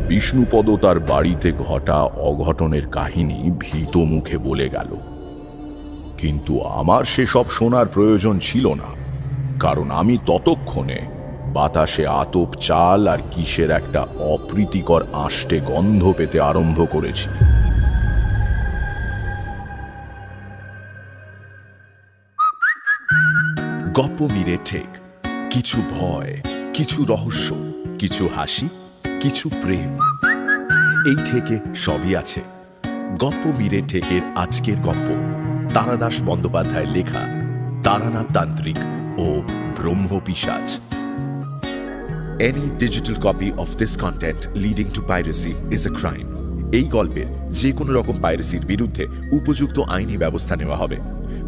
বিষ্ণুপদ তার বাড়িতে ঘটা অঘটনের কাহিনী ভীত মুখে বলে গেল। কিন্তু আমার সেসব শোনার প্রয়োজন ছিল না, কারণ আমি ততক্ষণে বাতাসে আতপ চাল আর কিসের একটা অপ্রীতিকর আষ্টে গন্ধ পেতে আরম্ভ করেছি। গপ্প মিরে ঠেক, কিছু ভয়, কিছু রহস্য, কিছু হাসি, কিছু প্রেম, এই ঠেকে সবই আছে। গপ্প মিরে ঠেকের আজকের গপ্প তারাদাস বন্দ্যোপাধ্যায়ের লেখা তারানাথ তান্ত্রিক ও ব্রহ্মপিশাচ। Any digital copy of this content leading to piracy is a crime. এই গল্পের যে কোনো রকম পাইরেসির বিরুদ্ধে উপযুক্ত আইনি ব্যবস্থা নেওয়া হবে।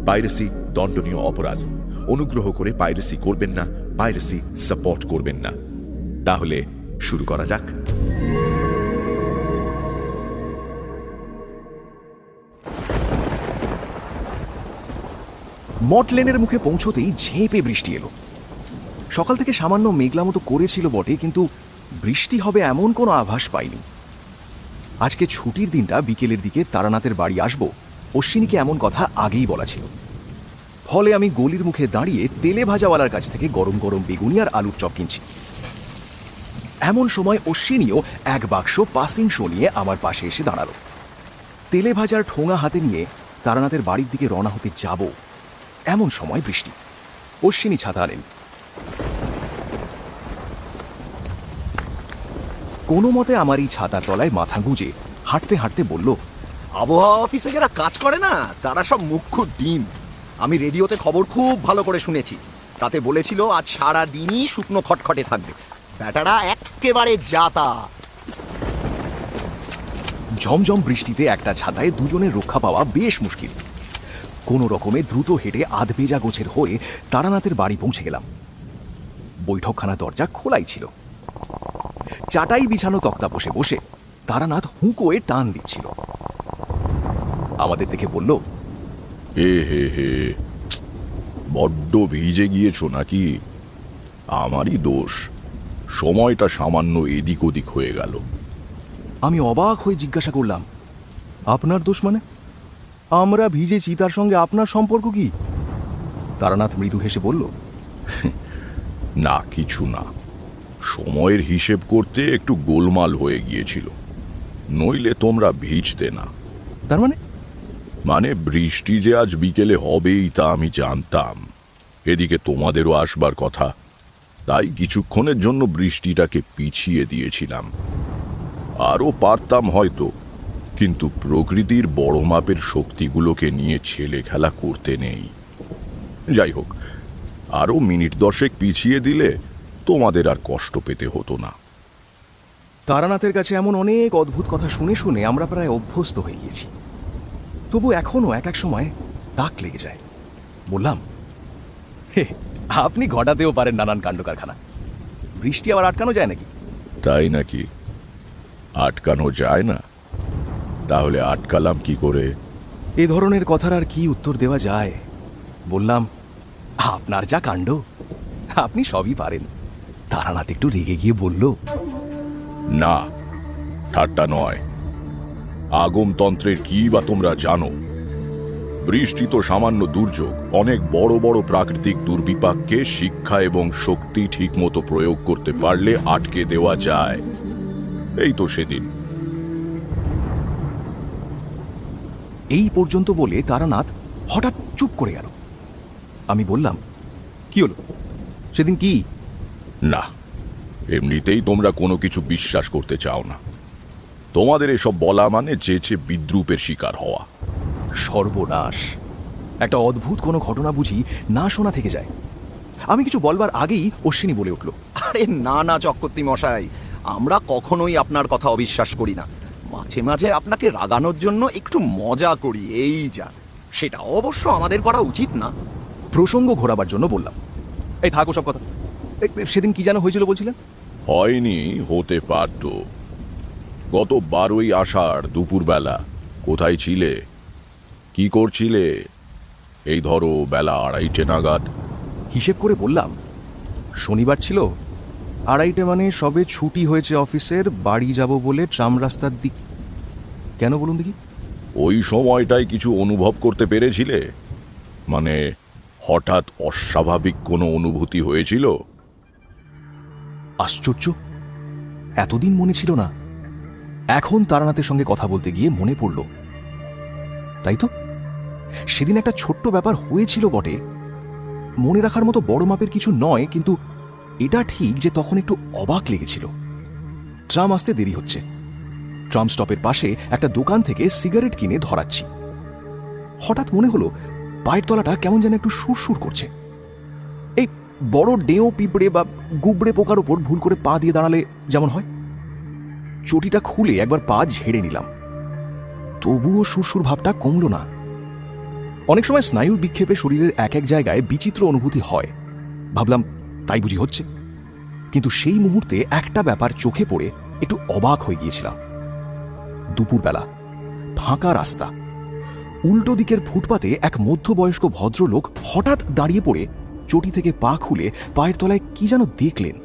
পাইরেসি দণ্ডনীয় অপরাধ। অনুগ্রহ করে পাইরেসি করবেন না, পাইরেসি সাপোর্ট করবেন না। তাহলে শুরু করা যাক। মঠ লেনের মুখে পৌঁছতেই ঝেঁপে বৃষ্টি এলো। সকাল থেকে সামান্য মেঘলা মতো করেছিল বটে, কিন্তু বৃষ্টি হবে এমন কোনো আভাস পাইনি। আজকে ছুটির দিনটা বিকেলের দিকে তারানাথের বাড়ি আসব, অশ্বিনীকে এমন কথা আগেই বলা ছিল। ফলে আমি গলির মুখে দাঁড়িয়ে তেলে ভাজাওয়ালার কাছ থেকে গরম গরম বেগুনি আর আলুর চপ কিনছি। এমন সময় অশ্বিনীও এক বাক্স পাসিং শো নিয়ে আমার পাশে এসে দাঁড়ালো। তেলে ভাজার ঠোঙা হাতে নিয়ে তারানাথের বাড়ির দিকে রওনা হতে যাব, এমন সময় বৃষ্টি। অশ্বিনী ছাতা আনেন। কোনো মতে আমার এই ছাতার তলায় মাথা গুঁজে হাঁটতে হাঁটতে বলল, আবহাওয়া অফিসে যারা কাজ করে না, তারা সব মুখ্য ডিম। আমি রেডিওতে খবর খুব ভালো করে শুনেছি। তাতে বলেছিল আজ সারা দিনই শুকনো খটখটে থাকবে। ব্যাটারা একেবারে জাতা। ঝমঝম বৃষ্টিতে একটা ছাতায় দুজনের রক্ষা পাওয়া বেশ মুশকিল। কোনো রকমে দ্রুত হেঁটে আধবেজা গোছের হয়ে তারানাথের বাড়ি পৌঁছে গেলাম। বৈঠকখানা দরজা খোলাই ছিল। চাটাই বিছানো তক্তা বসে বসে তারানাথ হুঁকোয়ে টান দিচ্ছিল। আমাদের দেখে বলল, হে হে হে, বড্ড ভিজে গিয়েছো নাকি? আমারই দোষ, সময়টা সামান্য এদিক ওদিক হয়ে গেল। আমি অবাক হয়ে জিজ্ঞাসা করলাম, আপনার দোষ মানে? আমরা ভিজেছি, তার সঙ্গে আপনার সম্পর্ক কি? তারানাথ মৃদু হেসে বলল, না কিছু না, সময়ের হিসেব করতে একটু গোলমাল হয়ে গিয়েছিল, নইলে তোমরা ভিজতে না। তার মানে? মানে বৃষ্টি যে আজ বিকেলে হবেই তা আমি জানতাম। এদিকে তোমাদেরও আসবার কথা, তাই কিছুক্ষণের জন্য বৃষ্টিটাকে পিছিয়ে দিয়েছিলাম। আরও পারতাম হয়তো, কিন্তু প্রকৃতির বড় মাপের শক্তিগুলোকে নিয়ে ছেলে খেলা করতে নেই। যাই হোক, আরও মিনিট 10 পিছিয়ে দিলে তোমাদের আর কষ্ট পেতে হতো না। তারানাথের কাছে এমন অনেক অদ্ভুত কথা শুনে শুনে আমরা প্রায় অভ্যস্ত হয়ে গিয়েছি। তবু এখনো এক এক সময় তাক লেগে যায়। বললাম, হে, আপনি ঘটাতেও পারেন নানান কাণ্ড কারখানা। বৃষ্টি আবার আটকানো যায় নাকি? তাই নাকি? আটকানো যায় না? তাহলে আটকালাম কি করে? এ ধরনের কথার আর কি উত্তর দেওয়া যায়? বললাম, আপনার যা কাণ্ড, আপনি সবই পারেন। তারানাথ একটু রেগে গিয়ে বলল, না, ঠাট্টা নয়। আগমতন্ত্রের কি বা তোমরা জানো? বৃষ্টি তো সামান্য দুর্যোগ। অনেক বড় বড় প্রাকৃতিক দুর্বিপাককে শিক্ষা এবং শক্তি ঠিক মতো প্রয়োগ করতে পারলে আটকে দেওয়া যায়। এই তো সেদিন। এই পর্যন্ত বলে তারানাথ হঠাৎ চুপ করে গেল। আমি বললাম, কি হলো সেদিন? কি? না, এমনিতেই তোমরা কোনো কিছু বিশ্বাস করতে চাও না। তোমাদের এসব বলা মানে চেয়েছে বিদ্রূপের শিকার হওয়া। সর্বনাশ! একটা অদ্ভুত কোনো ঘটনা বুঝি না শোনা থেকে যায়। আমি কিছু বলবার আগেই অশ্বিনী বলে উঠল, আরে না না চক্রবর্তী মশাই, আমরা কখনোই আপনার কথা অবিশ্বাস করি না। মাঝে মাঝে আপনাকে রাগানোর জন্য একটু মজা করি, এই যা। সেটা অবশ্য আমাদের করা উচিত না। প্রসঙ্গ ঘোরাবার জন্য বললাম, এই থাকো সব কথা। সেদিন কি যেন হয়েছিল বলছিলেন? হয়নি, হতে পারত। গত 12ই আষাঢ় দুপুরবেলা কোথায় ছিলে? কি করছিলে? এই ধরো বেলা 2:30 নাগাদ। হিসেব করে বললাম, শনিবার ছিল, 2:30 মানে সবে ছুটি হয়েছে অফিসের, বাড়ি যাব বলে ট্রাম রাস্তার দিক। কেন বলুন দেখি? ওই সময়টায় কিছু অনুভব করতে পেরেছিলে? মানে হঠাৎ অস্বাভাবিক কোনো অনুভূতি হয়েছিল? আশ্চর্য, এতদিন মনে ছিল না। এখন তারানাথের সঙ্গে কথা বলতে গিয়ে মনে পড়ল। তাই তো, সেদিন একটা ছোট্ট ব্যাপার হয়েছিল বটে, মনে রাখার মতো বড় মাপের কিছু নয়, কিন্তু এটা ঠিক যে তখন একটু অবাক লেগেছিল। ট্রাম আসতে দেরি হচ্ছে। ট্রাম স্টপের পাশে একটা দোকান থেকে সিগারেট কিনে ধরাচ্ছি। হঠাৎ মনে হলো পায়ের তলাটা কেমন যেন একটু সুরসুর করছে। এই বড় ডেও পিঁপড়ে বা গুবড়ে পোকার উপর ভুল করে পা দিয়ে দাঁড়ালে যেমন হয়। চটিটা খুলে একবার পা ঝেড়ে নিলাম, তবুও সুরসুর ভাবটা কমল না। অনেক সময় স্নায়ুর বিক্ষেপে শরীরের এক এক জায়গায় বিচিত্র অনুভূতি হয়। ভাবলাম তাই বুঝি হচ্ছে, কিন্তু সেই মুহূর্তে একটা ব্যাপার চোখে পড়ে একটু অবাক হয়ে গিয়েছিলাম। দুপুরবেলা, ফাঁকা রাস্তা, উল্টো দিকের ফুটপাতে এক মধ্যবয়স্ক ভদ্রলোক হঠাৎ দাঁড়িয়ে পড়ে চটি থেকে পা খুলে পায়ের তলায় কি যেন দেখলেন।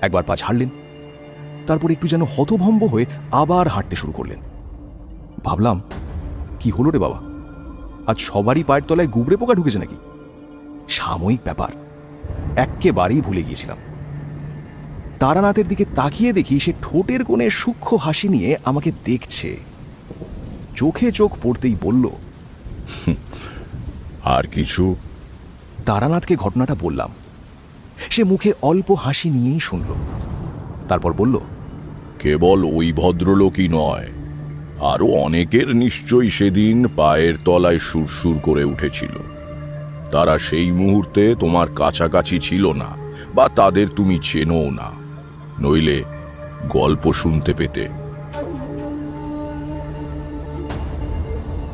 একবার পা ঝাড়লেন, তারপর একটু যেন হতভম্ব হয়ে আবার হাঁটতে শুরু করলেন। ভাবলাম, কি হলো রে বাবা, আজ সবারই পায়ের তলায় গুবড়ে পোকা ঢুকেছে নাকি? সাময়িক ব্যাপার, এক্কেবারেই ভুলে গিয়েছিলাম। তারানাথের দিকে তাকিয়ে দেখি সে ঠোঁটের কোণে সূক্ষ্ম হাসি নিয়ে আমাকে দেখছে। চোখে চোখ পড়তেই বলল, আর কিছু? তারানাথকে ঘটনাটা বললাম। সে মুখে অল্প হাসি নিয়েই শুনল। তারপর বলল, কেবল ওই ভদ্রলোকই নয়, আরো অনেকের নিশ্চয়ই সেদিন পায়ের তলায় সুরসুর করে উঠেছিল। তারা সেই মুহূর্তে তোমার কাছাকাছি ছিল না, বা তাদের তুমি চেনও না, নইলে গল্প শুনতে পেতে।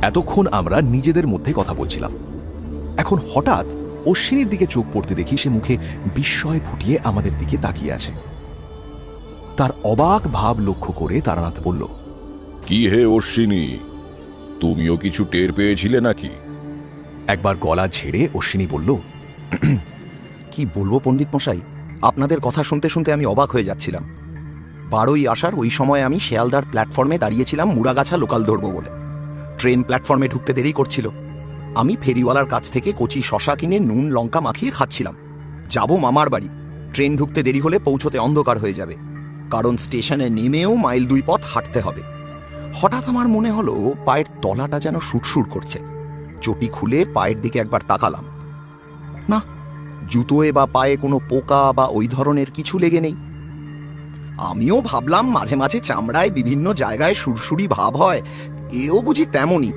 এতক্ষণ আমরা নিজেদের মধ্যে কথা বলছিলাম। এখন হঠাৎ অশ্বিনীর দিকে চোখ পড়তে দেখি সে মুখে বিস্ময় ফুটিয়ে আমাদের দিকে তাকিয়ে আছে। তার অবাক ভাব লক্ষ্য করে তারানাথ বলল, কি হে অশ্বিনী, তুমিও কিছু টের পেয়েছিলে নাকি? একবার গলা ঝেড়ে অশ্বিনী বলল, কি বলবো পণ্ডিত মশাই, আপনাদের কথা শুনতে শুনতে আমি অবাক হয়ে যাচ্ছিলাম। 12ই আষাঢ় ওই সময় আমি শিয়ালদার প্ল্যাটফর্মে দাঁড়িয়েছিলাম মুড়াগাছা লোকাল ধরবো বলে। ট্রেন প্ল্যাটফর্মে ঢুকতে দেরি করছিল। আমি ফেরিওয়ালার কাছ থেকে কচি শশা কিনে নুন লঙ্কা মাখিয়ে খাচ্ছিলাম। যাব মামার বাড়ি। ট্রেন ঢুকতে দেরি হলে পৌঁছতে অন্ধকার হয়ে যাবে, কারণ স্টেশনে নেমেও মাইল 2 পথ হাঁটতে হবে। হঠাৎ আমার মনে হলো পায়ের তলাটা যেন সুরসুর করছে। চটি খুলে পায়ের দিকে একবার তাকালাম। না, জুতোয় বা পায়ে কোনো পোকা বা ওই ধরনের কিছু লেগে নেই। আমিও ভাবলাম মাঝে মাঝে চামড়ায় বিভিন্ন জায়গায় সুরসুরি ভাব হয়, এও বুঝি তেমনই।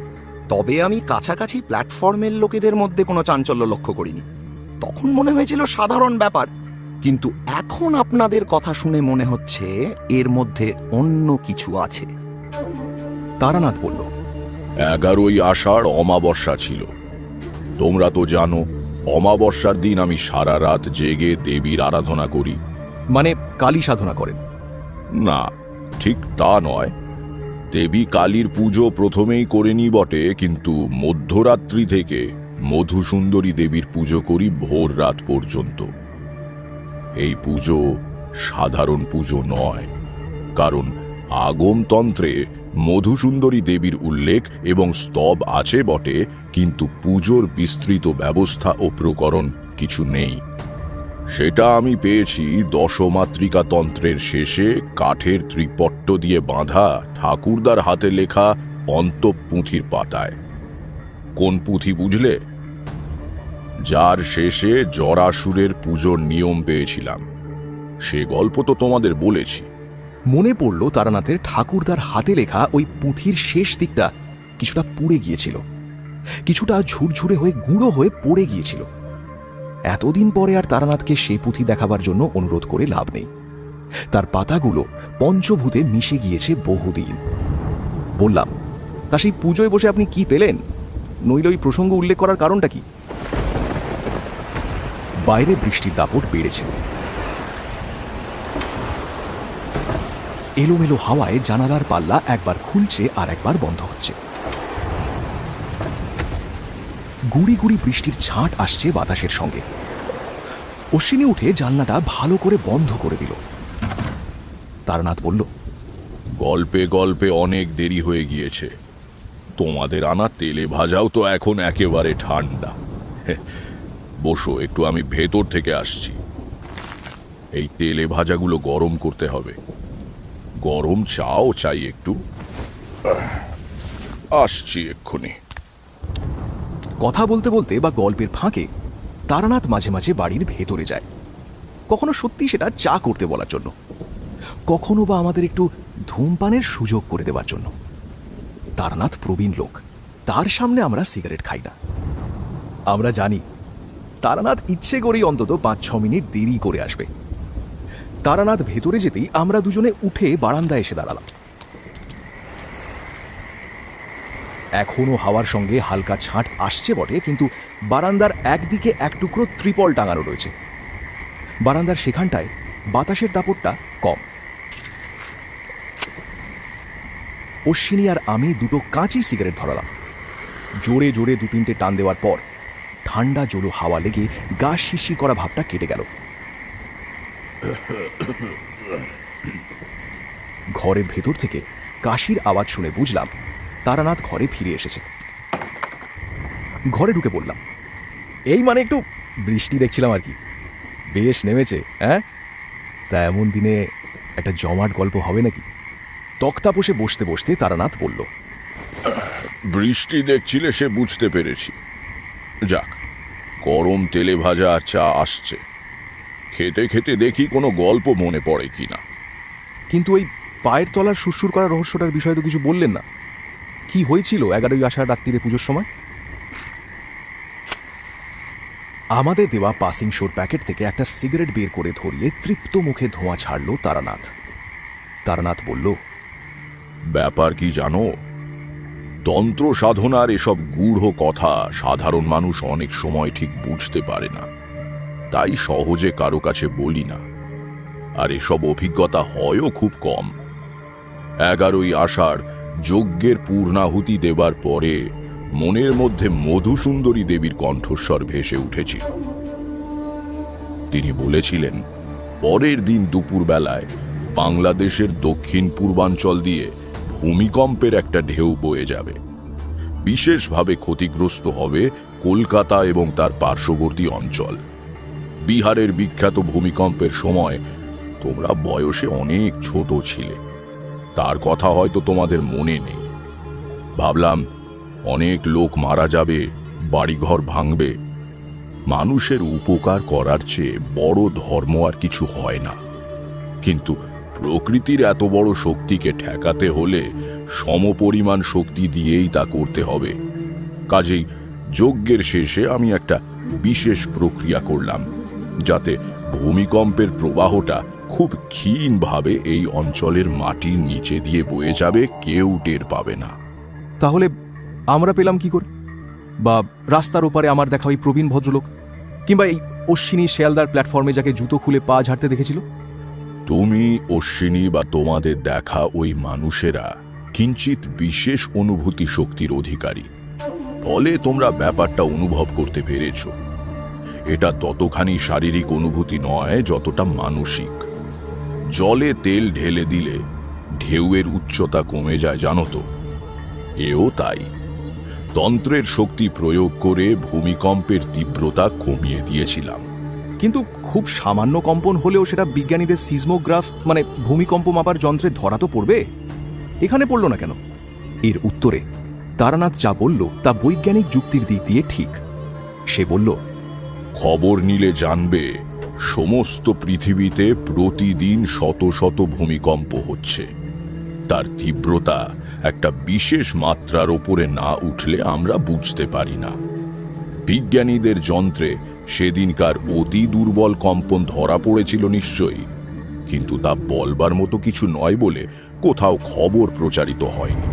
তবে আমি কাছাকাছি প্ল্যাটফর্মের লোকেদের মধ্যে কোনো চাঞ্চল্য লক্ষ্য করিনি। তখন মনে হয়েছিল সাধারণ ব্যাপার, কিন্তু এখন আপনাদের কথা শুনে মনে হচ্ছে এর মধ্যে অন্য কিছু আছে। তারানাথ বলল, 11ই আষাঢ় অমাবস্যা ছিল। তোমরা তো জানো, অমাবস্যার দিন আমি সারা রাত জেগে দেবীর আরাধনা করি। মানে কালী সাধনা করেন? না, ঠিক তা নয়। দেবী কালীর পুজো প্রথমেই করিনি বটে, কিন্তু মধ্যরাত্রি থেকে মধুসুন্দরী দেবীর পুজো করি ভোর রাত পর্যন্ত। এই পুজো সাধারণ পুজো নয়, কারণ আগমতন্ত্রে মধুসুন্দরী দেবীর উল্লেখ এবং স্তব আছে বটে, কিন্তু পুজোর বিস্তৃত ব্যবস্থা ও প্রকরণ কিছু নেই। সেটা আমি পেয়েছি দশমাতৃকা তন্ত্রের শেষে কাঠের ত্রিপট্ট দিয়ে বাঁধা ঠাকুরদার হাতে লেখা অন্তঃপুঁথির পাতায়। কোন পুঁথি বুঝলে? যার শেষে জরাসুরের পুজোর নিয়ম পেয়েছিলাম। সে গল্প তো তোমাদের বলেছি। মনে পড়ল তারানাথের ঠাকুরদার হাতে লেখা ওই পুঁথির শেষ দিকটা কিছুটা পুড়ে গিয়েছিল, কিছুটা ঝুরঝুরে হয়ে গুঁড়ো হয়ে পড়ে গিয়েছিল। এতদিন পরে আর তারানাথকে সেই পুঁথি দেখাবার জন্য অনুরোধ করে লাভ নেই। তার পাতাগুলো পঞ্চভূতে মিশে গিয়েছে বহুদিন। বললাম, তা সেই পুজোয় বসে আপনি কি পেলেন? নইলে ওই প্রসঙ্গ উল্লেখ করার কারণটা কি? বাইরে বৃষ্টির দাপট বেড়েছে। এলোমেলো হাওয়ায় জানালার পাল্লা একবার খুলছে আর একবার বন্ধ হচ্ছে। গুড়ি গুড়ি বৃষ্টির ছাঁট আসছে বাতাসের সঙ্গে। অশ্বিনী উঠে জানলাটা ভালো করে বন্ধ করে দিল। তারানাথ বলল, গল্পে গল্পে অনেক দেরি হয়ে গিয়েছে। তোমাদের আনা তেলে ভাজাও তো এখন একেবারে ঠান্ডা। বসো, একটু আমি ভেতর থেকে আসছি। এই তেলে ভাজাগুলো গরম করতে হবে। গরম চাও চাই একটু? আসছি এক্ষুনি। কথা বলতে বলতে বা গল্পের ফাঁকে তারানাথ মাঝে মাঝে বাড়ির ভেতরে যায়। কখনো সত্যি সেটা চা করতে বলার জন্য, কখনো বা আমাদের একটু ধূমপানের সুযোগ করে দেওয়ার জন্য। তারানাথ প্রবীণ লোক, তার সামনে আমরা সিগারেট খাই না। আমরা জানি তারানাথ ইচ্ছে করেই অন্তত 5-6 মিনিট দেরি করে আসবে। তারানাথ ভেতরে যেতেই আমরা দুজনে উঠে বারান্দায় এসে দাঁড়ালাম। এখনো হাওয়ার সঙ্গে হালকা ছাঁট আসছে বটে, কিন্তু বারান্দার একদিকে এক টুকরো ত্রিপল টাঙানো রয়েছে। বারান্দার সেখানটায় বাতাসের দাপটটা কম। অশ্বিনী আর আমি দুটো কাঁচি সিগারেট ধরালাম। জোরে জোরে 2-3টে টান দেওয়ার পর ঠান্ডা জোরো হাওয়া লেগে গা শিরশির করা ভাবটা কেটে গেল। ঘরের ভেতর থেকে কাশির আওয়াজ শুনে বুঝলাম তারানাথ ঘরে ফিরে এসেছে। ঘরে ঢুকে বললাম, এই মানে একটু বৃষ্টি দেখছিলাম আর কি, বেশ নেমেছে। হ্যাঁ, তা এমন দিনে একটা জমাট গল্প হবে নাকি? তক্তাপোষে বসতে বসতে তারানাথ বলল, বৃষ্টি দেখছিলে সে বুঝতে পেরেছি। যাক, গরম তেলে ভাজা আর চা আসছে। খেতে খেতে দেখি কোনো গল্প মনে পড়ে কিনা। কিন্তু ওই পায়ের তলার সুরসুর করা রহস্যটার বিষয়ে তো কিছু বললেন না। কি হয়েছিল 11ই আষাঢ় রাত্রিরে পুজোর সময়? আমাদের দেওয়া পাসিং শোর প্যাকেট থেকে একটা সিগারেট বের করে ধরিয়ে তৃপ্ত মুখে ধোঁয়া ছাড়ল তারানাথ। তারানাথ বলল, ব্যাপার কি জানো, তন্ত্র সাধনার এসব গূঢ় কথা সাধারণ মানুষ অনেক সময় ঠিক বুঝতে পারে না, তাই সহজে কারো কাছে বলি না। আর এসব অভিজ্ঞতা হয়ও খুব কম। 11ই আষাঢ় যজ্ঞের পূর্ণাহুতি দেবার পরে মনের মধ্যে মধুসুন্দরী দেবীর কণ্ঠস্বর ভেসে উঠেছিল। তিনি বলেছিলেন, পরের দিন দুপুরবেলায় বাংলাদেশের দক্ষিণ পূর্বাঞ্চল দিয়ে ভূমিকম্পের একটা ঢেউ বয়ে যাবে। বিশেষভাবে ক্ষতিগ্রস্ত হবে কলকাতা এবং তার পার্শ্ববর্তী অঞ্চল। বিহারের বিখ্যাত ভূমিকম্পের সময় তোমরা বয়সে অনেক ছোট ছিলে, তার কথা হয়তো তোমাদের মনে নেই। ভাবলাম অনেক লোক মারা যাবে, বাড়িঘর ভাঙবে। মানুষের উপকার করার চেয়ে বড় ধর্ম আর কিছু হয় না। কিন্তু প্রকৃতির এত বড় শক্তিকে ঠেকাতে হলে সমপরিমাণ শক্তি দিয়েই তা করতে হবে। কাজেই যজ্ঞের শেষে আমি একটা বিশেষ প্রক্রিয়া করলাম, যাতে ভূমিকম্পের প্রবাহটা খুব ক্ষীণভাবে এই অঞ্চলের মাটির নিচে দিয়ে বয়ে যাবে, কেউ টের পাবে না। তাহলে আমরা পেলাম কি করে? বা রাস্তার ওপারে আমার দেখা ওই প্রবীণ ভদ্রলোক, কিংবা এই অশ্বিনী শেয়ালদার প্ল্যাটফর্মে যাকে জুতো খুলে পা ঝাড়তে দেখেছিল? তুমি, অশ্বিনী বা তোমাদের দেখা ওই মানুষেরা কিঞ্চিত বিশেষ অনুভূতি শক্তির অধিকারী, ফলে তোমরা ব্যাপারটা অনুভব করতে পেরেছ। এটা ততখানি শারীরিক অনুভূতি নয় যতটা মানসিক। জলে তেল ঢেলে দিলে ঢেউয়ের উচ্চতা কমে যায়, জানো তো? এও তাই। তন্ত্রের শক্তি প্রয়োগ করে ভূমিকম্পের তীব্রতা কমিয়ে দিয়েছিলাম। কিন্তু খুব সামান্য কম্পন হলেও সেটা বিজ্ঞানীদের সিসমোগ্রাফ মানে ভূমিকম্প মাপার যন্ত্রে ধরা তো পড়বে, এখানে পড়ল না কেন? এর উত্তরে তারানাথ যা বলল তা বৈজ্ঞানিক যুক্তির দিক দিয়ে ঠিক। সে বলল, খবর নিলে জানবে সমস্ত পৃথিবীতে প্রতিদিন শত শত ভূমিকম্প হচ্ছে। তার তীব্রতা একটা বিশেষ মাত্রার ওপরে না উঠলে আমরা বুঝতে পারি না। বিজ্ঞানীদের যন্ত্রে সেদিনকার অতি দুর্বল কম্পন ধরা পড়েছিল নিশ্চয়ই, কিন্তু তা বলবার মতো কিছু নয় বলে কোথাও খবর প্রচারিত হয়নি।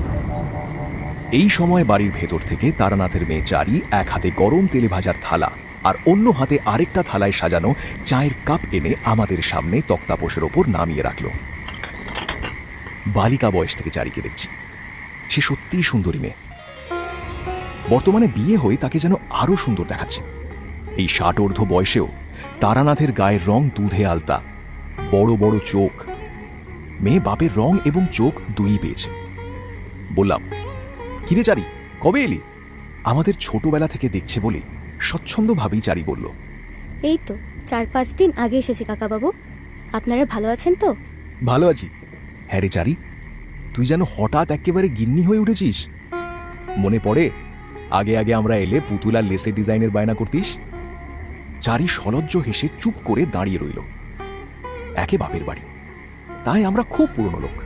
এই সময় বাড়ির ভেতর থেকে তারানাথের মেয়ে চারি এক হাতে গরম তেলে ভাজার থালা আর অন্য হাতে আরেকটা থালায় সাজানো চায়ের কাপ এনে আমাদের সামনে তক্তাপোষের ওপর নামিয়ে রাখল। বালিকা বয়স থেকে চারিকে দেখছি, সে সত্যিই সুন্দরী মেয়ে। বর্তমানে বিয়ে হয়ে তাকে যেন আরো সুন্দর দেখাচ্ছে। এই 60 বয়সেও তারানাথের গায়ের রং দুধে আলতা, বড় বড় চোখ। মেয়ে বাপের রং এবং চোখ দুই পেয়েছে। বললাম, কিরে চারি, কবে এলি? আমাদের ছোটবেলা থেকে দেখছে বলে স্বচ্ছন্দভাবেই চারি বলল, এই তো 4-5 দিন আগে এসেছি কাকাবাবু। আপনারা ভালো আছেন তো? ভালো আছি। হ্যাঁ রে চারি, তুই যেন হঠাৎ একেবারে গিন্নি হয়ে উঠেছিস। মনে পড়ে আগে আগে আমরা এলে পুতুল আর লেসে ডিজাইনের বায়না করতিস? চারি সলজ্জ হেসে চুপ করে দাঁড়িয়ে রইল। একে বাপের বাড়ি, তাই আমরা খুব পুরনো লোক,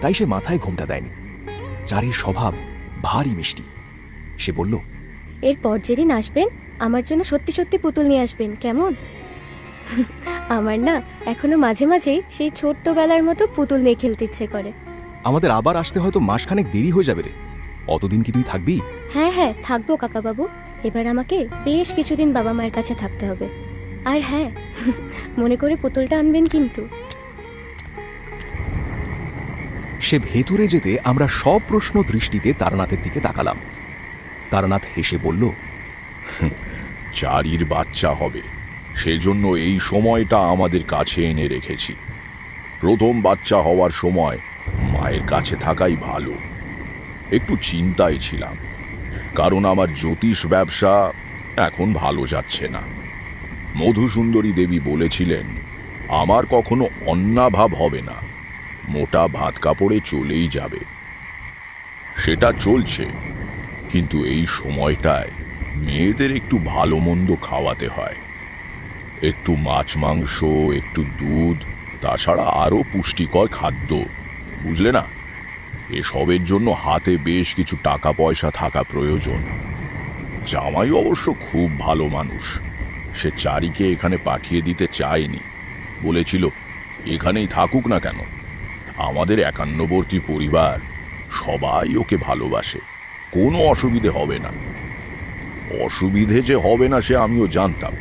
তাই সে মাথায় ঘোমটা দেয়নি। চারির স্বভাব ভারী মিষ্টি। সে বলল, এরপর যেদিন আসবেন আমার জন্য সত্যি সত্যি পুতুল নিয়ে আসবেন, কেমন? আমার না এখনো মাঝে মাঝেই সেই ছোট্টবেলার মতো পুতুল নিয়ে খেলতে ইচ্ছে করে। আমাদের আবার আসতে হয়তো মাসখানেক দেরি হয়ে যাবে রে। অতদিন কি তুই থাকবি? হ্যাঁ হ্যাঁ, থাকবো কাকাবাবু। এবার আমাকে বেশ কিছুদিন বাবা মায়ের কাছে থাকতে হবে। আর হ্যাঁ, মনে করে পুতুলটা আনবেন কিন্তু। সে ভেতরে যেতে আমরা সব প্রশ্ন দৃষ্টিতে তারানাথের দিকে তাকালাম। তারানাথ হেসে বলল, চারির বাচ্চা হবে, সেজন্য এই সময়টা আমাদের কাছে এনে রেখেছি। প্রথম বাচ্চা হওয়ার সময় মায়ের কাছে থাকাই ভালো। একটু চিন্তায় ছিলাম, কারণ আমার জ্যোতিষ ব্যবসা এখন ভালো যাচ্ছে না। মধুসুন্দরী দেবী বলেছিলেন আমার কখনো অন্নাভাব হবে না, মোটা ভাত কাপড়ে চলেই যাবে। সেটা চলছে, কিন্তু এই সময়টায় মেয়েদের একটু ভালো মন্দ খাওয়াতে হয়। একটু মাছ মাংস, একটু দুধ, তাছাড়া আরও পুষ্টিকর খাদ্য, বুঝলে না? এসবের জন্য হাতে বেশ কিছু টাকা পয়সা থাকা প্রয়োজন। জামাই অবশ্য খুব ভালো মানুষ, সে চারিকে এখানে পাঠিয়ে দিতে চায়নি। বলেছিল এখানেই থাকুক না কেন, আমাদের একান্নবর্তী পরিবার, সবাই ওকে ভালোবাসে, কোনো অসুবিধে হবে না। অসুবিধে যে হবে না সে আমিও জানতাম,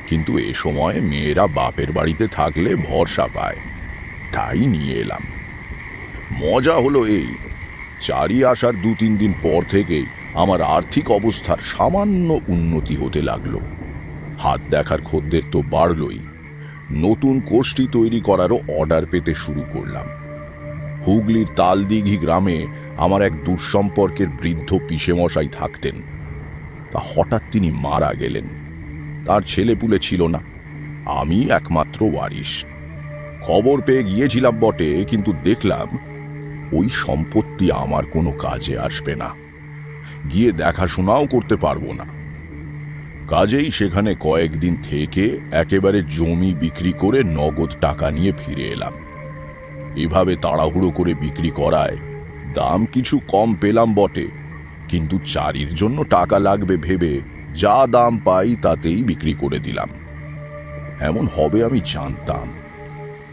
কিন্তু এ সময় মেয়েরা বাপের বাড়িতে থাকলে ভরসা পায়, তাই নিয়ে এলাম। মজা হলো এই, চারি আসার 2-3 দিন পর থেকেই আমার আর্থিক অবস্থার সামান্য উন্নতি হতে লাগলো। হাত দেখার খদ্দের তো বাড়লই, নতুন কোষ্ঠী তৈরি করারও অর্ডার পেতে শুরু করলাম। হুগলির তালদিঘি গ্রামে আমার এক দূরসম্পর্কের বৃদ্ধ পিসেমশাই থাকতেন। তা হঠাৎ তিনি মারা গেলেন। তার ছেলেপুলে ছিল না, আমি একমাত্র ওয়ারিশ। খবর পেয়ে গিয়েছিলাম বটে, কিন্তু দেখলাম ওই সম্পত্তি আমার কোনো কাজে আসবে না, গিয়ে দেখাশোনাও করতে পারবো না। কাজেই সেখানে কয়েকদিন থেকে একেবারে জমি বিক্রি করে নগদ টাকা নিয়ে ফিরে এলাম। এভাবে তাড়াহুড়ো করে বিক্রি করায় দাম কিছু কম পেলাম বটে, কিন্তু চারির জন্য টাকা লাগবে ভেবে যা দাম পাই তাতেই বিক্রি করে দিলাম। এমন হবে আমি জানতাম,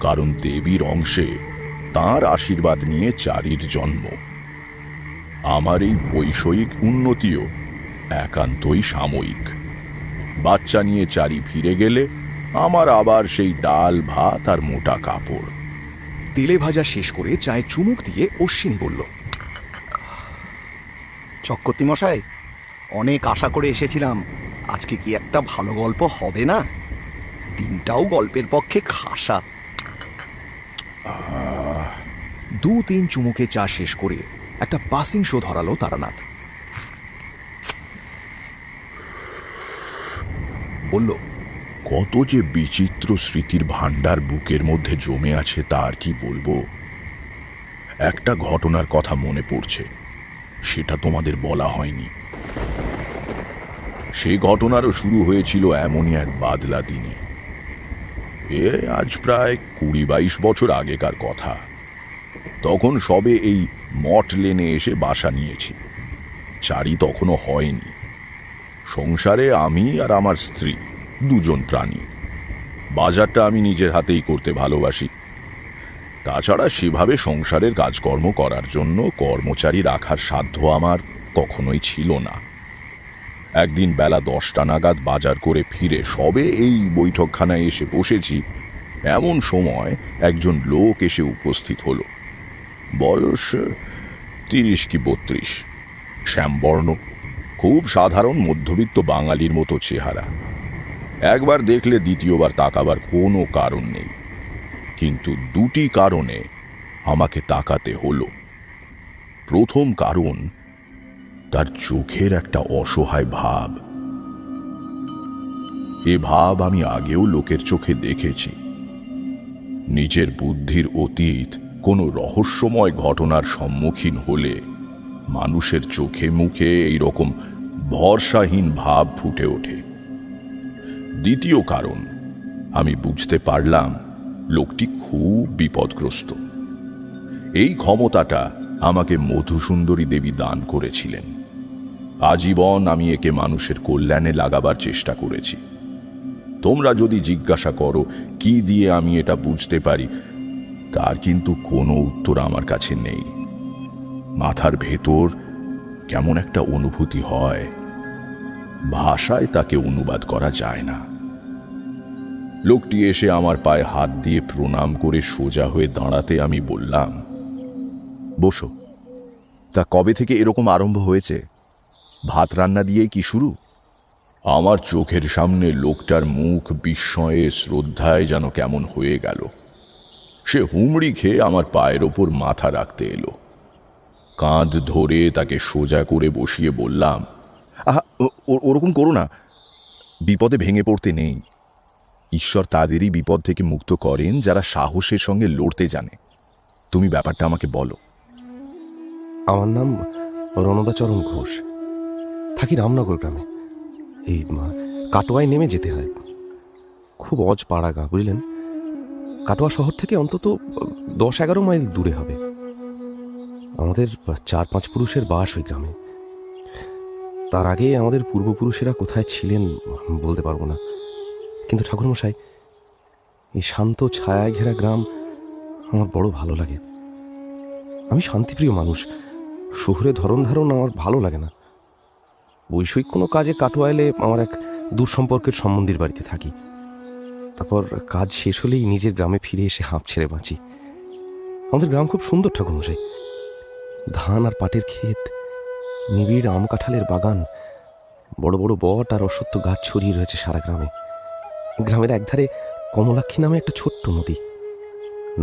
কারণ দেবীর অংশে তাঁর আশীর্বাদ নিয়ে চারির জন্ম। আমার এই বৈষয়িক উন্নতিও একান্তই সাময়িক। বাচ্চা নিয়ে চারি ফিরে গেলে আমার আবার সেই ডাল ভাত আর মোটা কাপড়। তেলে ভাজা শেষ করে চায়ে চুমুক দিয়ে অশ্বিনী বলল, চক্রবর্তী মশাই, অনেক আশা করে এসেছিলাম, আজকে কি একটা ভালো গল্প হবে না? দিনটাও গল্পের পক্ষে খাসা। 2-3 চুমুকে চা শেষ করে একটা পাসিং শো ধরালো তারানাথ। বলল, কত যে বিচিত্র স্মৃতির ভাণ্ডার বুকের মধ্যে জমে আছে তা আর কি বলবো। একটা ঘটনার কথা মনে পড়ছে, সেটা তোমাদের বলা হয়নি। সেই ঘটনারও শুরু হয়েছিল এমনই এক বাদলা দিনে। আজ প্রায় 20-22 বছর আগেকার কথা। তখন সবে এই মঠ লেনে এসে বাসা নিয়েছি। চারি তখনও হয়নি। সংসারে আমি আর আমার স্ত্রী, 2 জন প্রাণী। বাজারটা আমি নিজের হাতেই করতে ভালোবাসি। তাছাড়া সেভাবে সংসারের কাজকর্ম করার জন্য কর্মচারী রাখার সাধ্য আমার কখনোই ছিল না। একদিন বেলা 10টা নাগাদ বাজার করে ফিরে সবে এই বৈঠকখানায় এসে বসেছি, এমন সময় একজন লোক এসে উপস্থিত হলো। বয়স 30 কি 32, শ্যামবর্ণ, খুব সাধারণ মধ্যবিত্ত বাঙালির মতো চেহারা। একবার দেখলে দ্বিতীয়বার তাকাবার কোনো কারণ নেই, কিন্তু দুটি কারণে আমাকে তাকাতে হলো। প্রথম কারণ, তার চোখের একটা অসহায় ভাব। এ ভাব আমি আগেও লোকের চোখে দেখেছি। নিজের বুদ্ধির অতীত কোনো রহস্যময় ঘটনার সম্মুখীন হলে মানুষের চোখে মুখে এইরকম ভরসাহীন ভাব ফুটে ওঠে। দ্বিতীয় কারণ, আমি বুঝতে পারলাম লোকটি খুব বিপদগ্রস্ত। এই ক্ষমতাটা আমাকে মধুসুন্দরী দেবী দান করেছিলেন। আজীবন আমি একে মানুষের কল্যাণে লাগাবার চেষ্টা করেছি। তোমরা যদি জিজ্ঞাসা করো কি দিয়ে আমি এটা বুঝতে পারি, তার কিন্তু কোনো উত্তর আমার কাছে নেই। মাথার ভেতর কেমন একটা অনুভূতি হয়, ভাষায় তাকে অনুবাদ করা যায় না। লোকটি এসে আমার পায়ে হাত দিয়ে প্রণাম করে সোজা হয়ে দাঁড়াতে আমি বললাম, বসো। তা কবে থেকে এরকম আরম্ভ হয়েছে? ভাত রান্না দিয়েই কি শুরু? আমার চোখের সামনে লোকটার মুখ বিস্ময়ে শ্রদ্ধায় যেন কেমন হয়ে গেল। সে হুমড়ি খেয়ে আমার পায়ের ওপর মাথা রাখতে এলো। কাঁধ ধরে তাকে সোজা করে বসিয়ে বললাম, আহা, ওরকম করো না। বিপদে ভেঙে পড়তে নেই। ঈশ্বর তাদেরই বিপদ থেকে মুক্ত করেন যারা সাহসের সঙ্গে লড়তে জানে। তুমি ব্যাপারটা আমাকে বলো। আমার নাম রণদাচরণ ঘোষ, থাকি রামনগর গ্রামে। এই কাটোয়ায় নেমে যেতে হয়। খুব অজ পাড়া গা, বুঝলেন। কাটোয়া শহর থেকে অন্তত 10-11 মাইল দূরে হবে। আমাদের 4-5 পুরুষের বাস ওই গ্রামে। তার আগে আমাদের পূর্বপুরুষেরা কোথায় ছিলেন বলতে পারবো না, কিন্তু ঠাকুরমশাই, এই শান্ত ছায়ায় ঘেরা গ্রাম আমার বড় ভালো লাগে। আমি শান্তিপ্রিয় মানুষ। শহুরে ধরন ধারণ আমার ভালো লাগে না। বৈষয়িক কোনো কাজে কাটোয়া এলে আমার এক দূর সম্পর্কের সম্বন্ধীর বাড়িতে থাকি। তারপর কাজ শেষ হলেই নিজের গ্রামে ফিরে এসে হাঁপ ছেড়ে বাঁচি। আমাদের গ্রাম খুব সুন্দর ঠাকুরমশাই। ধান আর পাটের ক্ষেত, নিবিড় আম কাঁঠালের বাগান, বড় বড় বট আর অশ্বত্থ গাছ ছড়িয়ে রয়েছে সারা গ্রামে। গ্রামের একধারে কমলাক্ষী নামে একটা ছোট্ট নদী।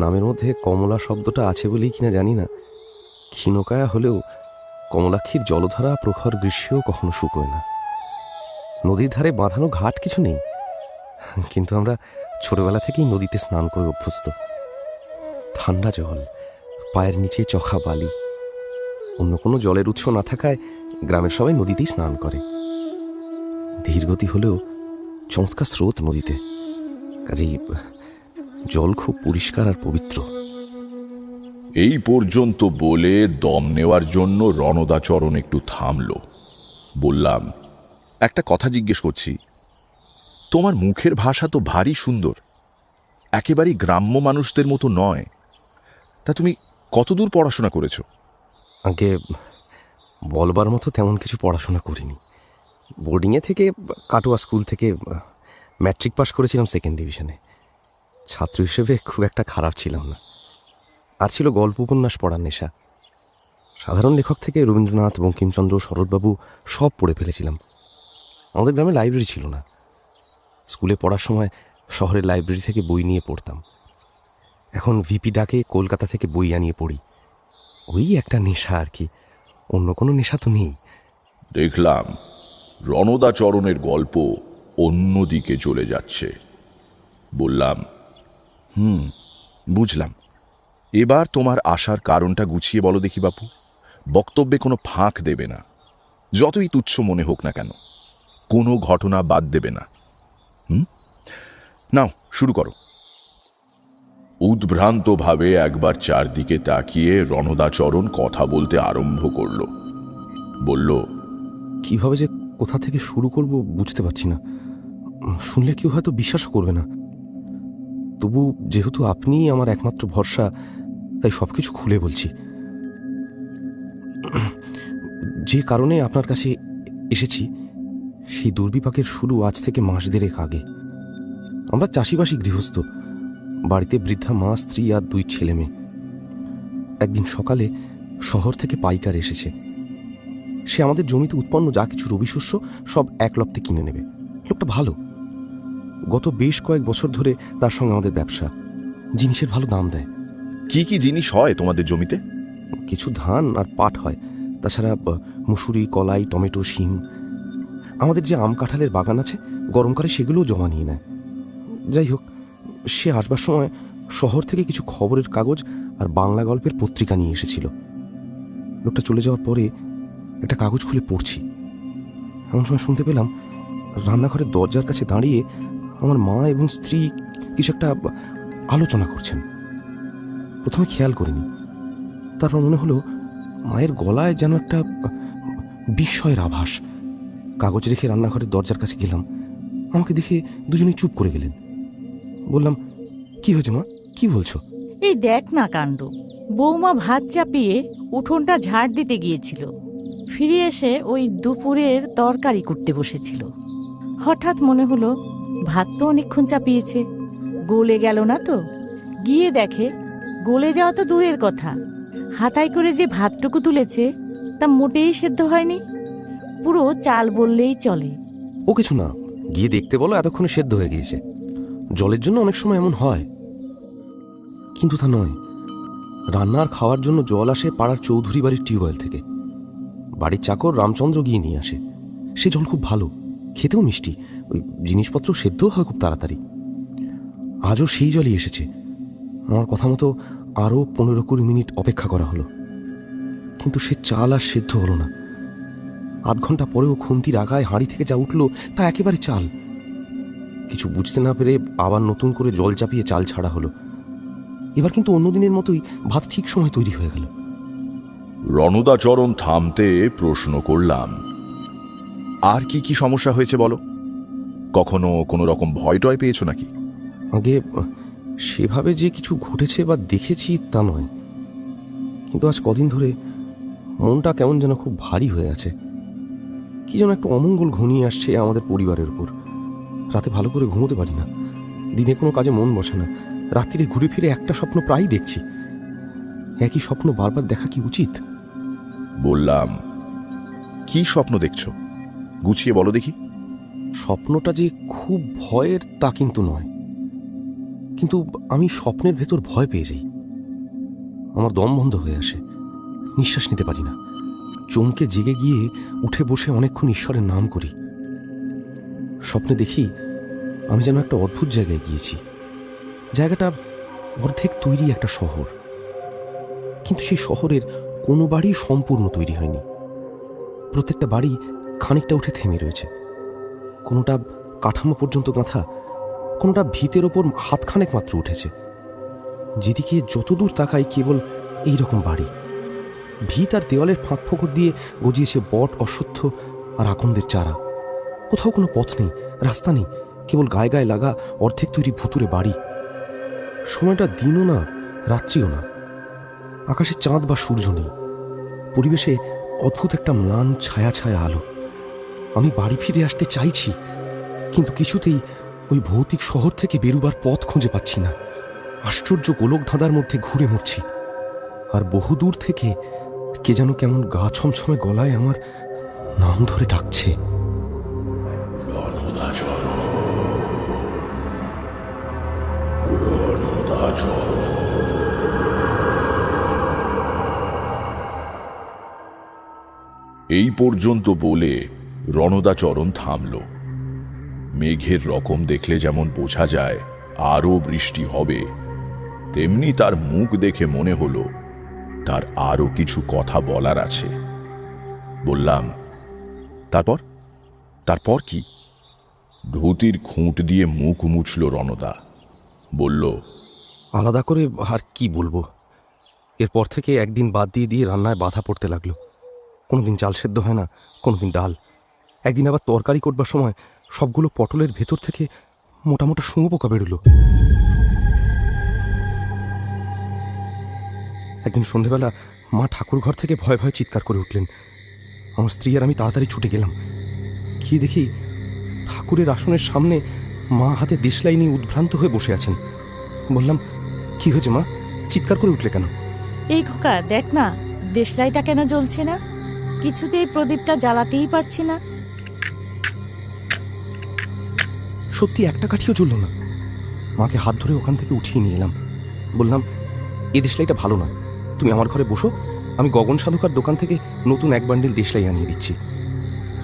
নামের মধ্যে কমলা শব্দটা আছে বলেই কিনা জানি না, ক্ষীণকায়া হলেও কমলাক্ষীর জলধারা প্রখর গ্রীষ্মেও কখনো শুকোয় না। নদীর ধারে বাঁধানো ঘাট কিছু নেই, কিন্তু আমরা ছোটবেলা থেকেই নদীতে স্নান করে অভ্যস্ত। ঠান্ডা জল, পায়ের নিচে চখা বালি। অন্য কোনো জলের উৎস না থাকায় গ্রামের সবাই নদীতেই স্নান করে। ধীরগতি হলেও চমৎকার স্রোত নদীতে, কাজেই জল খুব পরিষ্কার আর পবিত্র। এই পর্যন্ত বলে দম নেওয়ার জন্য রণদাচরণ একটু থামল। বললাম, একটা কথা জিজ্ঞেস করছি। তোমার মুখের ভাষা তো ভারী সুন্দর, একেবারেই গ্রাম্য মানুষদের মতো নয়। তা তুমি কতদূর পড়াশোনা করেছো? আগে বলবার মতো তেমন কিছু পড়াশোনা করিনি। বোর্ডিংয়ে থেকে কাটোয়া স্কুল থেকে ম্যাট্রিক পাস করেছিলাম 2nd ডিভিশনে। ছাত্র হিসেবে খুব একটা খারাপ ছিলাম না। আর ছিল গল্প উপন্যাস পড়ার নেশা। সাধারণ লেখক থেকে রবীন্দ্রনাথ, বঙ্কিমচন্দ্র, শরৎবাবু সব পড়ে ফেলেছিলাম। আমাদের গ্রামে লাইব্রেরি ছিল না। স্কুলে পড়ার সময় শহরের লাইব্রেরি থেকে বই নিয়ে পড়তাম। এখন ভিপি ডাকে কলকাতা থেকে বই আনিয়ে পড়ি। ওই একটা নেশা আর কি, অন্য কোনো নেশা তো নেই। দেখলাম রণদাচরণের গল্প অন্যদিকে চলে যাচ্ছে। বললাম, বুঝলাম। এবার তোমার আসার কারণটা গুছিয়ে বলো দেখি বাপু। বক্তব্যে কোনো ফাঁক দেবে না, যতই তুচ্ছ মনে হোক না কেন। কোনো ঘটনা বাদ দেবে না। নাও, শুরু করো। উদ্ভ্রান্তভাবে একবার চারদিকে তাকিয়ে রণদাচরণ কথা বলতে আরম্ভ করল। বলল, কিভাবে যে কোথা থেকে শুরু করব বুঝতে পারছি না। শুনলে কেউ হয়তো বিশ্বাসও করবে না। তবু যেহেতু আপনিই আমার একমাত্র ভরসা, তাই সবকিছু খুলে বলছি। যে কারণে আপনার কাছে এসেছি, সেই দুর্বিপাকের শুরু আজ থেকে মাস 1.5 আগে। আমরা চাষিবাসী গৃহস্থ। বাড়িতে বৃদ্ধা মা, স্ত্রী আর 2 ছেলে মেয়ে। একদিন সকালে শহর থেকে পাইকার এসেছে। সে আমাদের জমিতে উৎপন্ন যা কিছু রবি শস্য সব এক লপ্তে কিনে নেবে। লোকটা ভালো, গত বেশ কয়েক বছর ধরে তার সঙ্গে আমাদের ব্যবসা। জিনিসের ভালো দাম দেয়। কি কি জিনিস হয় তোমাদের জমিতে? কিছু ধান আর পাট হয়, তাছাড়া মুসুরি, কলাই, টমেটো, শিম। আমাদের যে আম কাঁঠালের বাগান আছে, গরমকালে সেগুলোও জমা নিয়ে নেয়। যাই হোক, সে আসবার সময় শহর থেকে কিছু খবরের কাগজ আর বাংলা গল্পের পত্রিকা নিয়ে এসেছিল। লোকটা চলে যাওয়ার পরে একটা কাগজ খুলে পড়ছি, এমন সময় শুনতে পেলাম রান্নাঘরের দরজার কাছে দাঁড়িয়ে আমার মা এবং স্ত্রী কিছু একটা আলোচনা করছেন। প্রথমে খেয়াল করিনি, তারপর মনে হলো মায়ের গলায় যেন একটা বিস্ময়ের আভাস। কাগজ রেখে রান্নাঘরের দরজার কাছে গেলাম। আমাকে দেখে দুজনেই চুপ করে গেলেন। বললাম, কি হয়েছে মা, কি বলছো? এই দেখ না কাণ্ড, বৌমা ভাত চাপিয়ে উঠোনটা ঝাড় দিতে গিয়েছিল, ফিরে এসে ওই দুপুরের তরকারি করতে বসেছিল। হঠাৎ মনে হলো ভাত তো অনেকক্ষণ চাপিয়েছে, গলে গেল না তো। গিয়ে দেখে গলে যাওয়া তো দূরের কথা, হাতায় করে যে ভাতটুকু তুলেছে তা মোটেই সেদ্ধ হয়নি, পুরো চাল বললেই চলে। ও কিছু না, গিয়ে দেখতে বলো এতক্ষণে সেদ্ধ হয়ে গিয়েছে। জলের জন্য অনেক সময় এমন হয়, কিন্তু তা নয়। রান্নার খাওয়ার জন্য জল আসে পাড়ার চৌধুরী বাড়ির টিউবওয়েল থেকে। বাড়ির চাকর রামচন্দ্র গিয়ে নিয়ে আসে। সে জল খুব ভালো, খেতেও মিষ্টি, ওই জিনিসপত্র সেদ্ধও হয় খুব তাড়াতাড়ি। আজও সেই জলই এসেছে। আমার কথা মতো আরও 15-20 মিনিট অপেক্ষা করা হলো, কিন্তু সে চাল আর সেদ্ধ হলো না। আধ ঘন্টা পরেও খুন্তির আগায় হাঁড়ি থেকে যা উঠল তা একেবারে চাল। কিছু বুঝতে না পেরে আবার নতুন করে জল চাপিয়ে চাল ছাড়া হলো। এবার কিন্তু অন্যদিনের মতোই ভাত ঠিক সময় তৈরি হয়ে গেল। রণদাচরণ থামতে প্রশ্ন করলাম, আর কি কি সমস্যা হয়েছে বলো? কখনো কোনো রকম ভয় টয় পেয়েছো নাকি? আগে সেভাবে যে কিছু ঘটেছে বা দেখেছি তা নয়, কিন্তু আজ কদিন ধরে মনটা কেমন যেন খুব ভারী হয়ে আছে। কি যেন একটা অমঙ্গল ঘনিয়ে আসছে আমাদের পরিবারের উপর। রাতে ভালো করে ঘুমোতে পারি না, দিনে কোনো কাজে মন বসে না, রাত্রিরে ঘুরে ফিরে একটা স্বপ্ন প্রায়ই দেখছি। একই স্বপ্ন বারবার দেখা কি উচিত? বললাম, কি স্বপ্ন দেখছো? গুছিয়ে বলো দেখি। স্বপ্নটা যে খুব ভয়ের তা কিন্তু নয়, কিন্তু আমি স্বপ্নের ভেতর ভয় পেয়ে যাই। আমার দম বন্ধ হয়ে আসে, নিঃশ্বাস নিতে পারি না। চমকে জেগে গিয়ে উঠে বসে অনেকক্ষণ ঈশ্বরের নাম করি। স্বপ্নে দেখি আমি যেন একটা অদ্ভুত জায়গায় গিয়েছি। জায়গাটা অর্ধেক তৈরি একটা শহর, কিন্তু সেই শহরের কোনো বাড়ি সম্পূর্ণ তৈরি হয়নি। প্রত্যেকটা বাড়ি খানিকটা উঠে থেমে রয়েছে। কোনোটা কাঠামো পর্যন্ত গাঁথা, কোনোটা ভিতের ওপর হাতখানেক মাত্র উঠেছে। যেদিকে যতদূর তাকাই কেবল এই রকম বাড়ি। ভিত আর দেওয়ালের ফাঁক ফোকর দিয়ে গজিয়েছে বট, অশ্বত্থ আর আকন্দের চারা। কোথাও কোনো পথ নেই, রাস্তা নেই, কেবল গায়ে গায়ে লাগা অর্ধেক তৈরি ভুতুরে বাড়ি। সময়টা দিনও না, রাত্রিও না। আকাশে চাঁদ বা সূর্য নেই। পরিবেশে অদ্ভুত একটা ম্লান ছায়া ছায়া আলো। আমি বাড়ি ফিরে আসতে চাইছি, কিন্তু কিছুতেই ওই ভৌতিক শহর থেকে বেরুবার পথ খুঁজে পাচ্ছি না। আশ্চর্য গোলক ধাঁধার মধ্যে ঘুরে মরছি। আর বহুদূর থেকে কে যেন কেমন গা ছমছমে গলায় আমার নাম ধরে ডাকছে। এই পর্যন্ত বলে রণদাচরণ থামল। মেঘের রকম দেখলে যেমন বোঝা যায় আরও বৃষ্টি হবে, তেমনি তার মুখ দেখে মনে হলো তার আরও কিছু কথা বলার আছে। বললাম, তারপর? তারপর কি? ধুতির খুঁট দিয়ে মুখ মুছল রণদা। বলল, আলাদা করে আর কি বলবো। এরপর থেকে একদিন বাদ দিয়ে দিয়ে রান্নায় বাধা পড়তে লাগলো। কোনোদিন চাল সেদ্ধ হয় না, কোনোদিন ডাল। একদিন আবার তরকারি করবার সময় সবগুলো পটলের ভেতর থেকে মোটা মোটা শুঁয়োপোকা বেরোলো। একদিন সন্ধেবেলা মা ঠাকুর ঘর থেকে ভয়ে ভয়ে চিৎকার করে উঠলেন। আমার স্ত্রী আর আমি তাড়াতাড়ি ছুটে গেলাম। গিয়ে দেখি ঠাকুরের আসনের সামনে মা হাতে দেশলাই নিয়ে উদ্ভ্রান্ত হয়ে বসে আছেন। বললাম, কি হয়েছে মা, চিৎকার করে উঠলে কেন? এই খোকা দেখ না, দেশলাইটা কেন জ্বলছে না? কিছুতেই প্রদীপটা জ্বালাতেই পারছি না। সত্যি একটা কাঠিও জ্বলল না। মাকে হাত ধরে ওখান থেকে উঠিয়ে নিয়ে এলাম। বললাম, এই দেশলাইটা ভালো না, তুমি আমার ঘরে বসো, আমি গগন সাধুকার দোকান থেকে নতুন এক বান্ডিল দেশলাই আনিয়ে দিচ্ছি।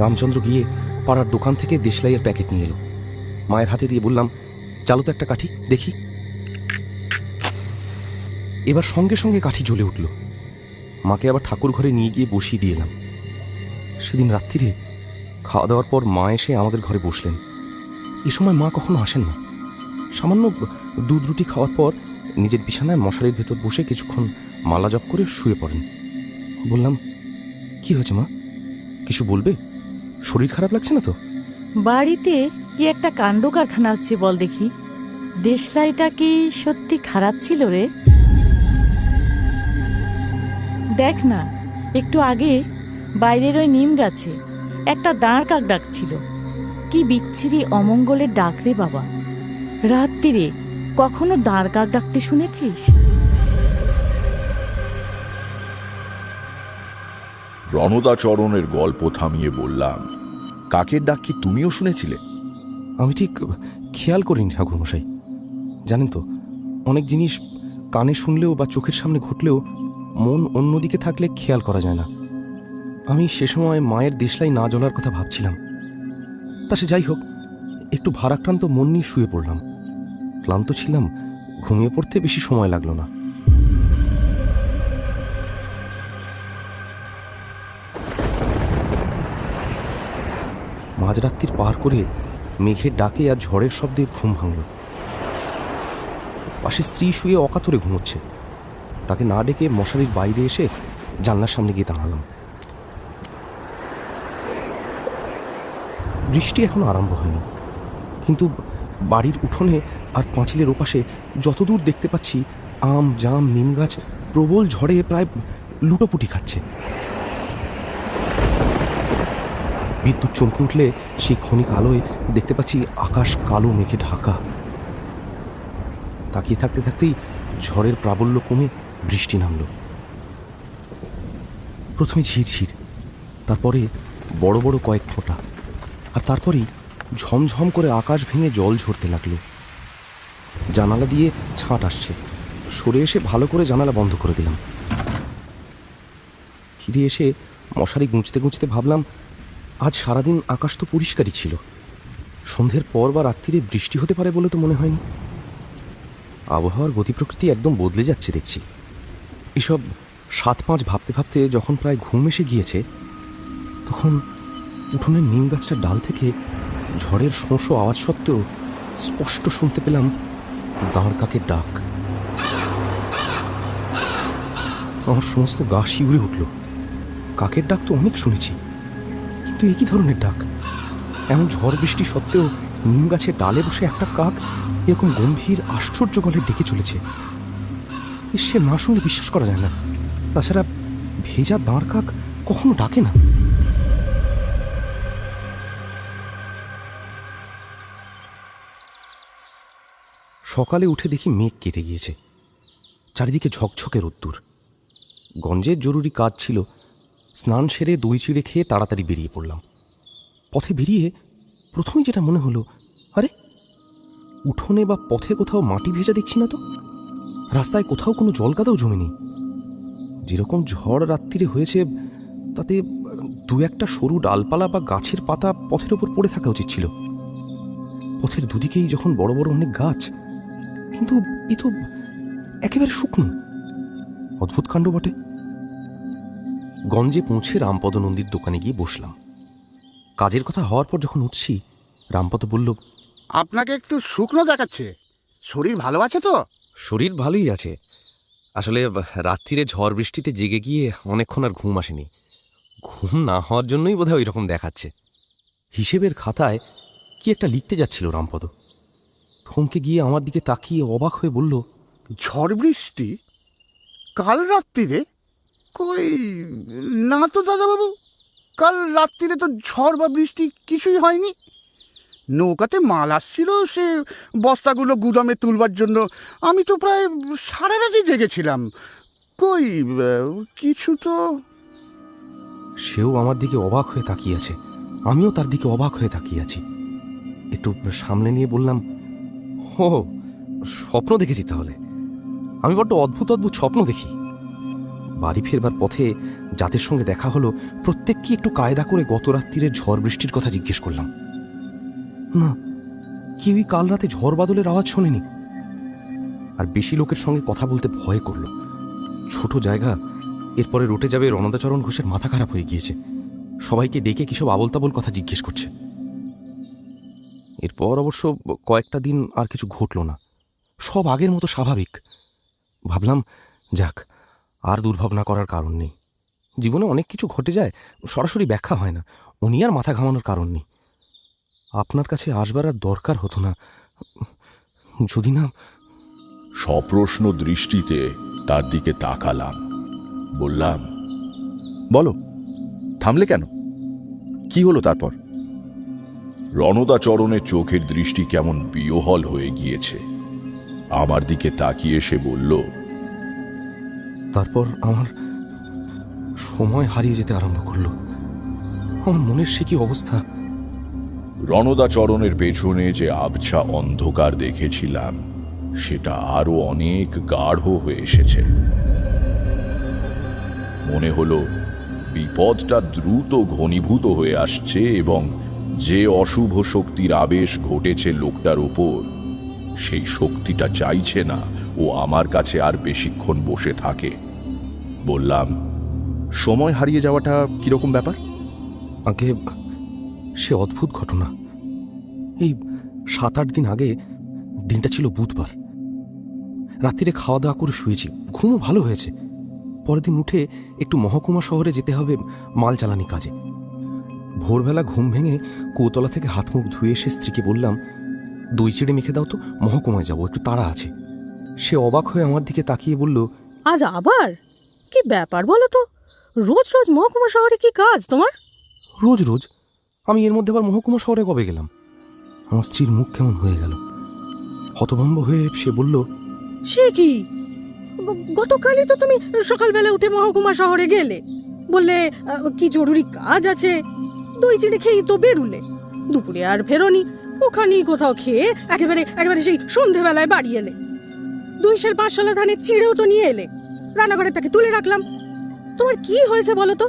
রামচন্দ্র গিয়ে পাড়ার দোকান থেকে দেশলাইয়ের প্যাকেট নিয়ে এলো। মায়ের হাতে দিয়ে বললাম, চালো তো একটা কাঠি দেখি। এবার সঙ্গে সঙ্গে কাঠি জ্বলে উঠল। মাকে আবার ঠাকুর ঘরে নিয়ে গিয়ে বসিয়ে দিয়ে এলাম। সেদিন রাত্রিরে খাওয়া দাওয়ার পর মা এসে আমাদের ঘরে বসলেন। এ সময় মা কখনো আসেন না। সামান্য দুধ রুটি খাওয়ার পর নিজের বিছানায় মশারির ভেতর বসে কিছুক্ষণ মালা জপ করে শুয়ে পড়েন। বললাম, কি হয়েছে মা, কিছু বলবে? শরীর খারাপ লাগছে না তো? বাড়িতে কি একটা কাণ্ড কারখানা হচ্ছে বল দেখি। দেশলাইটা কি সত্যি খারাপ ছিল রে? দেখ না, একটু আগে বাইরের ওই নিম গাছে একটা দাঁড় কাক ডাকছিল। কি বিচ্ছিরি অমঙ্গলের ডাক রে বাবা। রাত্রিরে কখনো দাঁড় কাক ডাকতে শুনেছিস? রণদাচরণের গল্প থামিয়ে বললাম, কাকের ডাক কি তুমিও শুনেছিলে? আমি ঠিক খেয়াল করিনি ঠাকুরমশাই। জানেন তো, অনেক জিনিস কানে শুনলেও বা চোখের সামনে ঘটলেও মন অন্যদিকে থাকলে খেয়াল করা যায় না। আমি সে সময় মায়ের দেশলাই না জ্বলার কথা ভাবছিলাম। তা সে যাই হোক, একটু ভারাক্রান্ত মন নিয়ে শুয়ে পড়লাম। ক্লান্ত ছিলাম, ঘুমিয়ে পড়তে বেশি সময় লাগলো না। মাঝরাত্রির পার করে মেঘের ডাকে আর ঝড়ের শব্দে ঘুম ভাঙল। পাশে স্ত্রী শুয়ে অকাতরে ঘুমোচ্ছে। তাকে না ডেকে মশারির বাইরে এসে জানলার সামনে গিয়ে দাঁড়ালাম। বৃষ্টি এখনো আরম্ভ হয়নি, কিন্তু বাড়ির উঠোনে আর পাঁচিলের ওপাশে যতদূর দেখতে পাচ্ছি আম, জাম, নিম গাছ প্রবল ঝড়ে প্রায় লুটোপুটি খাচ্ছে। বিদ্যুৎ চমকে উঠলে সেই ক্ষণিক আলোয় দেখতে পাচ্ছি আকাশ কালো মেঘে ঢাকা। তাকিয়ে থাকতে থাকতেই ঝড়ের প্রাবল্য কমে বৃষ্টি নামল। প্রথমে ঝিরঝির, তারপরে বড় বড় কয়েক ফোঁটা, আর তারপরেই ঝমঝম করে আকাশ ভেঙে জল ঝরতে লাগলো। জানালা দিয়ে ছাঁট আসছে। সরে এসে ভালো করে জানালা বন্ধ করে দিলাম। ফিরে এসে মশারি গুঁজতে গুঁজতে ভাবলাম, আজ সারাদিন আকাশ তো পরিষ্কারই ছিল। সন্ধ্যের পর বা রাত্রিরে বৃষ্টি হতে পারে বলে তো মনে হয়নি। আবহাওয়ার গতি প্রকৃতি একদম বদলে যাচ্ছে দেখছি। এসব 7-5 ভাবতে ভাবতে যখন প্রায় ঘুম এসে গিয়েছে, তখন উঠোনের নিম গাছটার ডাল থেকে ঝড়ের শোঁ আওয়াজ সত্ত্বেও স্পষ্ট শুনতে পেলাম দাঁড় কাকের ডাক। আমার সমস্ত গা শিউরে উঠল। কাকের ডাক তো অনেক শুনেছি, কিন্তু একই ধরনের ডাক। এমন ঝড় বৃষ্টি সত্ত্বেও নিম গাছের ডালে বসে একটা কাক এরকম গম্ভীর আশ্চর্য গলে ডেকে চলেছে। সে না শুনলে বিশ্বাস করা যায় না। তাছাড়া ভেজা দাঁড় কাক কখনো ডাকে না। সকালে উঠে দেখি মেঘ কেটে গিয়েছে, চারিদিকে ঝকঝকে রোদ্দুর। গঞ্জের জরুরি কাজ ছিল, স্নান সেরে দই চিড়ে খেয়ে তাড়াতাড়ি বেরিয়ে পড়লাম। পথে বেরিয়ে প্রথমেই যেটা মনে হলো, আরে উঠোনে বা পথে কোথাও মাটি ভেজা দেখছি না তো। রাস্তায় কোথাও কোনো জলকাদাও জমেনি। যেরকম ঝড় রাত্রিরে হয়েছে তাতে 2-1টা সরু ডালপালা বা গাছের পাতা পথের ওপর পড়ে থাকা উচিত ছিল। পথের দুদিকেই যখন বড় বড় অনেক গাছ, কিন্তু এ তো একেবারে শুকনো। অদ্ভুত কাণ্ড বটে। গঞ্জে পৌঁছে রামপদ নন্দীর দোকানে গিয়ে বসলাম। কাজের কথা হওয়ার পর যখন উঠছি, রামপদ বলল, আপনাকে একটু শুকনো দেখাচ্ছে। শরীর ভালো আছে তো? শরীর ভালোই আছে। আসলে রাত্রিরে ঝড় বৃষ্টিতে জেগে গিয়ে অনেকক্ষণ আর ঘুম আসেনি। ঘুম না হওয়ার জন্যই বোধহয় ওই রকম দেখাচ্ছে। হিসেবের খাতায় কি একটা লিখতে যাচ্ছিল রামপদ। থমকে গিয়ে আমার দিকে তাকিয়ে অবাক হয়ে বলল, ঝড় বৃষ্টি কাল রাত্রিরে? কই না তো দাদাবাবু, কাল রাত্রিরে তো ঝড় বা বৃষ্টি কিছুই হয়নি। নৌকাতে মাল আসছিল, সে বস্তাগুলো গুদামে তুলবার জন্য আমি তো প্রায় সারা রাতই জেগেছিলাম। কই কিছু তো। সেও আমার দিকে অবাক হয়ে তাকিয়ে আছে, আমিও তার দিকে অবাক হয়ে তাকিয়ে আছি। একটু সামনে নিয়ে বললাম, ও স্বপ্ন দেখেছি তাহলে। আমি বড্ড অদ্ভুত অদ্ভুত স্বপ্ন দেখি। বাড়ি ফেরবার পথে যাদের সঙ্গে দেখা হলো প্রত্যেককে একটু কায়দা করে গত রাত্রিরের ঝড় বৃষ্টির কথা জিজ্ঞেস করলাম। না, কেউই কাল রাতে ঝড় বাদলের আওয়াজ শোনেনি। আর বেশি লোকের সঙ্গে কথা বলতে ভয় করল। ছোট জায়গা, এরপরে রটে যাবে রণদাচরণ ঘোষের মাথা খারাপ হয়ে গিয়েছে, সবাইকে ডেকে কিসব আবল তাবল কথা জিজ্ঞেস করছে। এরপর অবশ্য কয়েকটা দিন আর কিছু ঘটল না, সব আগের মতো স্বাভাবিক। ভাবলাম যাক, আর দুর্ভাবনা করার কারণ নেই। জীবনে অনেক কিছু ঘটে যায়, সরাসরি ব্যাখ্যা হয় না, উনি আর মাথা ঘামানোর কারণ নেই। আপনার কাছে আসবার আর দরকার হতো না, যদি না। সপ্রশ্ন দৃষ্টিতে তার দিকে তাকালাম, বললাম, বলো, থামলে কেন? কি হলো তারপর? রণদাচরণের চোখের দৃষ্টি কেমন বিহ্বল হয়ে গিয়েছে। আমার দিকে তাকিয়ে সে বলল, তারপর আমার সময় হারিয়ে যেতে আরম্ভ করলো। আমার মনের সে কি অবস্থা! রণদাচরণের পেছনে যে আবছা অন্ধকার দেখেছিলাম সেটা আরো অনেক গাঢ় হয়ে এসেছে। মনে হলো বিপদটা দ্রুত ঘনীভূত হয়ে আসছে এবং যে অশুভ শক্তির আবেশ ঘটেছে লোকটার উপর, সেই শক্তিটা চাইছে না ও আমার কাছে আর বেশিক্ষণ বসে থাকে। বললাম, সময় হারিয়ে যাওয়াটা কিরকম ব্যাপার? আগে সে অদ্ভুত ঘটনা। এই 7-8 দিন আগে, দিনটা ছিল বুধবার। রাত্রিরে খাওয়া দাওয়া করে শুয়েছি, ঘুমও ভালো হয়েছে। পরের দিন উঠে একটু মহকুমা শহরে যেতে হবে মাল চালানি কাজে। ভোরবেলা ঘুম ভেঙে কৌতলা থেকে হাত মুখ ধুয়ে এসে স্ত্রীকে বললাম, দই চিড়ে মেখে দাও তো, মহকুমায় যাবো, একটু তাড়া আছে। সে অবাক হয়ে আমার দিকে তাকিয়ে বলল, আজ আবার? কি ব্যাপার বলো তো? রোজ রোজ মহকুমা শহরে কি কাজ তোমার? রোজ রোজ? আমি এর মধ্যে আবার মহকুমা শহরে কবে গেলাম? আমার স্ত্রীর মুখ কেমন হয়ে গেল। হতভম্ব হয়ে সে বলল, সে কি, গতকালই তো তুমি সকালবেলা উঠে মহকুমা শহরে গেলে, বললে কি জরুরি কাজ আছে, দই চিড়ে খেয়েই তো বেরুলে। দুপুরে আর ফেরোনি, ওখানেই কোথাও খেয়ে একেবারে সেই সন্ধেবেলায় বাড়ি এলে। 2 সের 5 শলা ধানের চিড়েও তো নিয়ে এলে, রান্নাঘরে তাকে তুলে রাখলাম। তোমার কি হয়েছে বলো তো?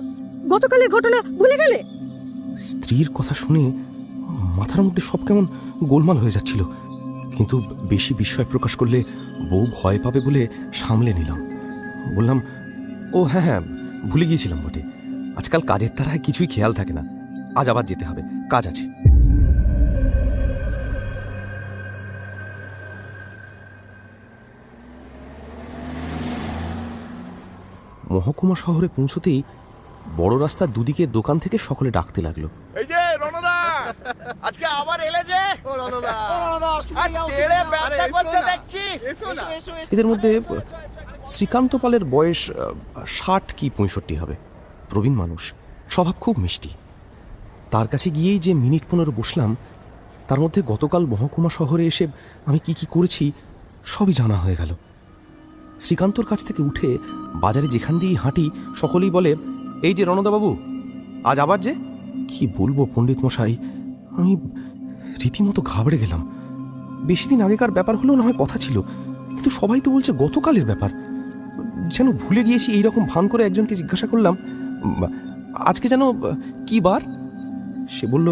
গতকালের ঘটনা ভুলে গেলে? স্ত্রীর কথা শুনে মাথার মধ্যে সব কেমন গোলমাল হয়ে যাচ্ছিল, কিন্তু বেশি বিস্ময় প্রকাশ করলে বউ ভয় পাবে বলে সামলে নিলাম। বললাম, ও হ্যাঁ হ্যাঁ, ভুলে গিয়েছিলাম বটে। আজকাল কাজের তারায় কিছুই খেয়াল থাকে না, আজ আবার যেতে হবে, কাজ আছে। মহকুমা শহরে পৌঁছতেই বড় রাস্তার দুদিকে দোকান থেকে সকলে ডাকতে লাগলো, এই যে রণদা, আজকে আবার এলে যে? ও রণদা, তেড়ে ব্যবসা করছে দেখছি। এদের মধ্যে শ্রীকান্ত পালের বয়স 60 কি 65 হবে। প্রবীণ মানুষ, স্বভাব খুব মিষ্টি। তার কাছে গিয়েই যে মিনিট 15 বসলাম, তার মধ্যে গতকাল মহকুমা শহরে এসে আমি কি কি করেছি সবই জানা হয়ে গেল। শ্রীকান্তর কাছ থেকে উঠে বাজারে যেখান দিয়েই হাঁটি সকলেই বলে, এই যে রণদাবাবু, আজ আবার যে? কি বলবো পণ্ডিত মশাই, আমি রীতিমতো ঘাবড়ে গেলাম। বেশি দিন আগেকার ব্যাপার হলেও না হয় কথা ছিল, কিন্তু সবাই তো বলছে গতকালের ব্যাপার। যেন ভুলে গিয়েছি এইরকম ভান করে একজনকে জিজ্ঞাসা করলাম, আজকে যেন কি বার? সে বলল,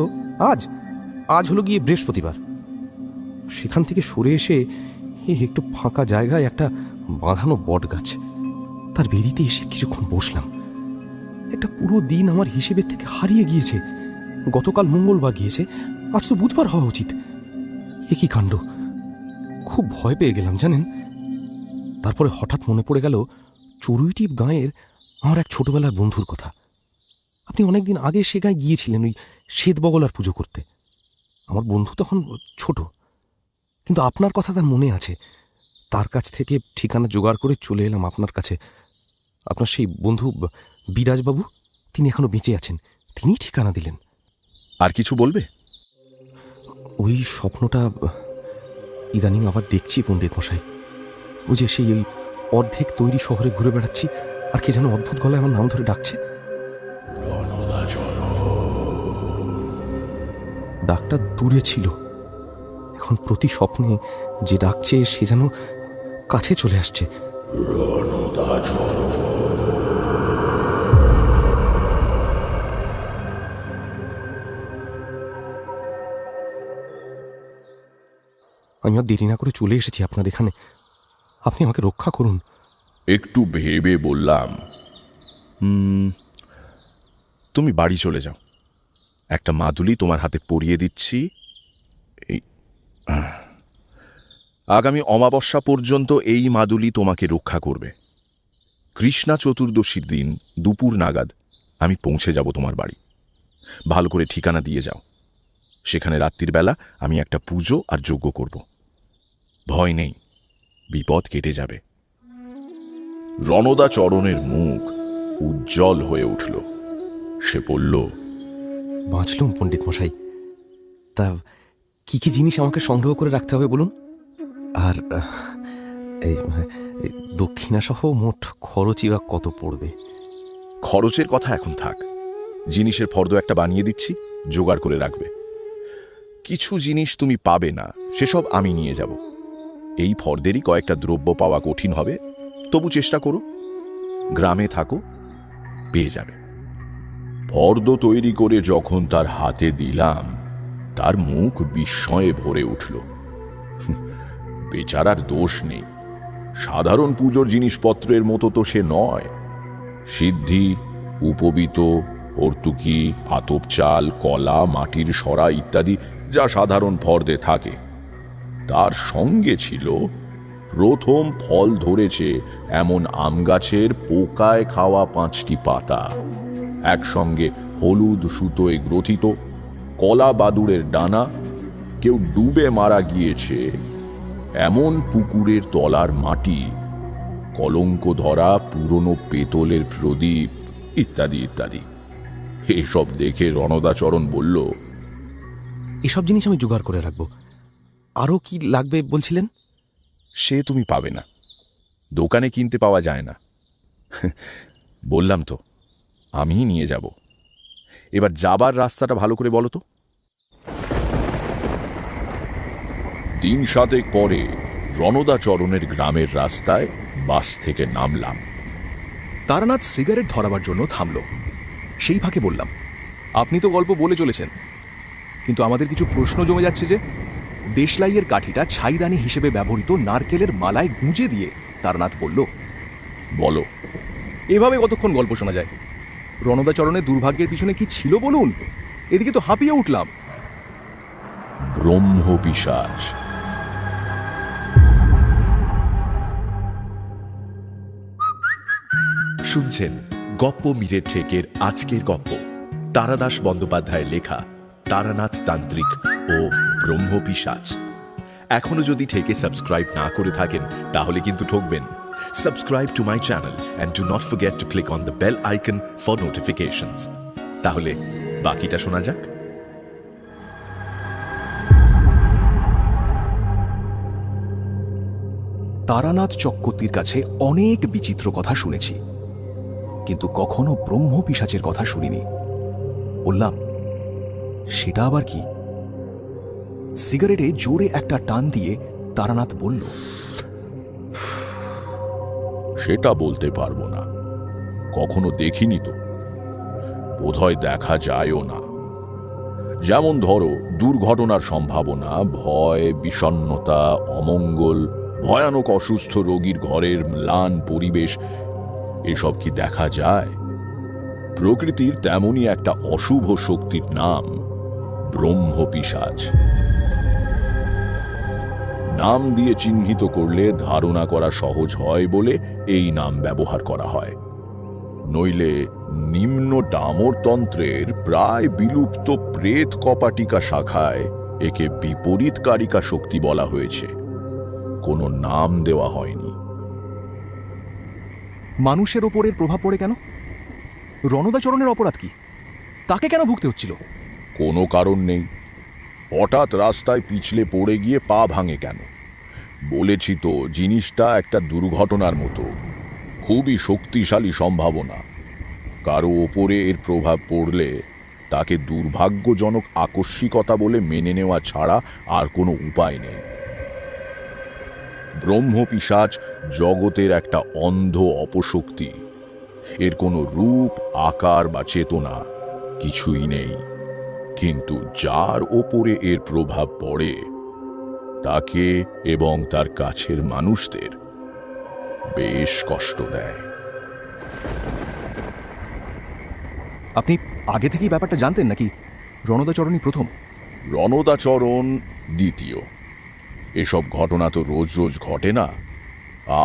আজ হলো গিয়ে বৃহস্পতিবার। সেখান থেকে সরে এসে একটু ফাঁকা জায়গায় একটা বাঁধানো বট গাছ, তার বেরিতে এসে কিছুক্ষণ বসলাম। একটা পুরো দিন আমার হিসেবের থেকে হারিয়ে গিয়েছে। গতকাল মঙ্গলবার গিয়েছে, আজ তো বুধবার হওয়া উচিত। এ কি কাণ্ড! খুব ভয় পেয়ে গেলাম জানেন। তারপরে হঠাৎ মনে পড়ে গেল চড়ুইটিপ গাঁয়ের আমার এক ছোটবেলার বন্ধুর কথা। আপনি অনেকদিন আগে সে গাঁয়ে গিয়েছিলেন ওই শ্বেত বগলার পুজো করতে। আমার বন্ধু তখন ছোট, কিন্তু আপনার কথা তার মনে আছে। তার কাছ থেকে ঠিকানা জোগাড় করে চলে এলাম আপনার কাছে। আপনার সেই বন্ধু বিরাজবাবু, তিনি এখনো বেঁচে আছেন, তিনি ঠিকানা দিলেন। আর কিছু বলবে? ওই স্বপ্নটা ইদানিং আবার দেখছি পণ্ডিত মশাই। ওই যে সেই ওই অর্ধেক তৈরি শহরে ঘুরে বেড়াচ্ছি, আর কে যেন অদ্ভুত গলায় আমার নাম ধরে ডাকছে। ডাকটা দূরে ছিল, এখন প্রতি স্বপ্নে যে ডাকছে সে যেন কাছে চলে আসছে। আমি আর দেরি না করে চলে এসেছি আপনার এখানে, আপনি আমাকে রক্ষা করুন। একটু ভেবে বললাম, তুমি বাড়ি চলে যাও, একটা মাদুলি তোমার হাতে পরিয়ে দিচ্ছি। আগামী অমাবস্যা পর্যন্ত এই মাদুলি তোমাকে রক্ষা করবে। কৃষ্ণা চতুর্দশীর দিন দুপুর নাগাদ আমি পৌঁছে যাব তোমার বাড়ি। ভালো করে ঠিকানা দিয়ে যাও। সেখানে রাত্রির বেলা আমি একটা পুজো আর যজ্ঞ করব। ভয় নেই, বিপদ কেটে যাবে। রণদা চরণের মুখ উজ্জ্বল হয়ে উঠল। সে বলল, বাঁচলুম পণ্ডিত মশাই। তা কি কি জিনিস আমাকে সংগ্রহ করে রাখতে হবে বলুন? আর এই দক্ষিণা সহ মোট খরচই বা কত পড়বে? খরচের কথা এখন থাক, জিনিসের ফর্দ একটা বানিয়ে দিচ্ছি, জোগাড় করে রাখবে। কিছু জিনিস তুমি পাবে না, সেসব আমি নিয়ে যাব। এই ফর্দেরই কয়েকটা দ্রব্য পাওয়া কঠিন হবে, তবু চেষ্টা করো। গ্রামে থাকো, পেয়ে যাবে। ফর্দ তৈরি করে যখন তার হাতে দিলাম, তার মুখ বিস্ময়ে ভরে উঠল। বেচারার দোষ নেই, সাধারণ পুজোর জিনিসপত্রের মতো তো সে নয়। সিদ্ধি, উপবীত, হর্তুকি, আতপ চাল, কলা, মাটির সরা ইত্যাদি যা সাধারণ ফর্দে থাকে, তার সঙ্গে ছিল প্রথম ফল ধরেছে এমন আম গাছের পোকায় খাওয়া 5টি পাতা, একসঙ্গে হলুদ সুতোয় গ্রথিত কলা বাদুড়ের ডানা, কেউ ডুবে মারা গিয়েছে এমন পুকুরের তলার মাটি, কলঙ্ক ধরা পুরনো পেতলের প্রদীপ ইত্যাদি ইত্যাদি। এসব দেখে রণদাচরণ বলল, এসব জিনিস আমি জোগাড় করে রাখবো। আরও কি লাগবে বলছিলেন? সে তুমি পাবে না, দোকানে কিনতে পাওয়া যায় না। বললাম তো, আমিই নিয়ে যাব। এবার যাবার রাস্তাটা ভালো করে বলো তো। 3 সাতেক পরে রণদাচরণের গ্রামের রাস্তায় বাস থেকে নামলাম। তারানাথ সিগারেট ধরাবার জন্য থামল। সেই ফাঁকে বললাম, আপনি তো গল্প বলে চলেছেন, কিন্তু আমাদের কিছু প্রশ্ন জমে যাচ্ছে যে। দেশলাইয়ের কাঠিটা ছাইদানি হিসেবে ব্যবহৃত নারকেলের মালায় গুঁজে দিয়ে তারানাথ বলল, বলো। এভাবে কতক্ষণ গল্প শোনা যায়? রণদাচরণের দুর্ভাগ্যের পিছনে কি ছিল বলুন? এদিকে তো হাঁপিয়ে উঠলাম। ব্রহ্মপিশাচ। শুনছেন গপ্প মীরের ঠেকের আজকের গপ্প, তারাদাস বন্দ্যোপাধ্যায়ের লেখা তারানাথ তান্ত্রিক ও ব্রহ্মপিশাচ। এখনো যদি ঠেকে সাবস্ক্রাইব না করে থাকেন তাহলে কিন্তু ঠকবেন। Subscribe to my channel and do not forget to click on the bell icon for notifications. তাহলে বাকিটা শোনা যাক। তারানাথ চক্রবর্তীর কাছে অনেক বিচিত্র কথা শুনেছি, কিন্তু কখনো ব্রহ্ম পিশাচের কথা শুনিনি। বললাম, সেটা আবার কি? সিগারেটে জোরে একটা টান দিয়ে তারানাথ বলল, সেটা বলতে পারবো না, কখনো দেখিনি তো, বোধহয় দেখা যায়ও না। যেমন ধরো দুর্ঘটনার সম্ভাবনা, ভয়, বিষণ্ণতা, অমঙ্গল, ভয়ানক অসুস্থ রোগীর ঘরের ম্লান পরিবেশ, এসব কি দেখা যায়? প্রকৃতির তেমনই একটা অশুভ শক্তির নাম ব্রহ্মপিশাচ। নাম দিয়ে চিহ্নিত করলে ধারণা করা সহজ হয় বলে এই নাম ব্যবহার করা হয়। নইলে নিম্ন ডামরতন্ত্রের প্রায় বিলুপ্ত প্রেত কপাটিকা শাখায় একে বিপরীতকারিকা শক্তি বলা হয়েছে, কোনো নাম দেওয়া হয়নি। মানুষের ওপরের প্রভাব পড়ে কেন? রণদাচরণের অপরাধ কি? তাকে কেন ভুগতে হচ্ছিল? কোনো কারণ নেই। হঠাৎ রাস্তায় পিছলে পড়ে গিয়ে পা ভাঙে কেন? বলেছি তো, জিনিসটা একটা দুর্ঘটনার মতো, খুবই শক্তিশালী সম্ভাবনা। কারো ওপরে এর প্রভাব পড়লে তাকে দুর্ভাগ্যজনক আকস্মিকতা বলে মেনে নেওয়া ছাড়া আর কোনো উপায় নেই। ব্রহ্মপিশাচ জগতের একটা অন্ধ অপশক্তি। এর কোনো রূপ, আকার বা চেতনা কিছুই নেই, কিন্তু যার ওপরে এর প্রভাব পড়ে তাকে এবং তার কাছের মানুষদের বেশ কষ্ট দেয়। আপনি আগে থেকেই ব্যাপারটা জানতেন নাকি রণদাচরণই প্রথম? রণদাচরণ দ্বিতীয়। এসব ঘটনা তো রোজ রোজ ঘটে না,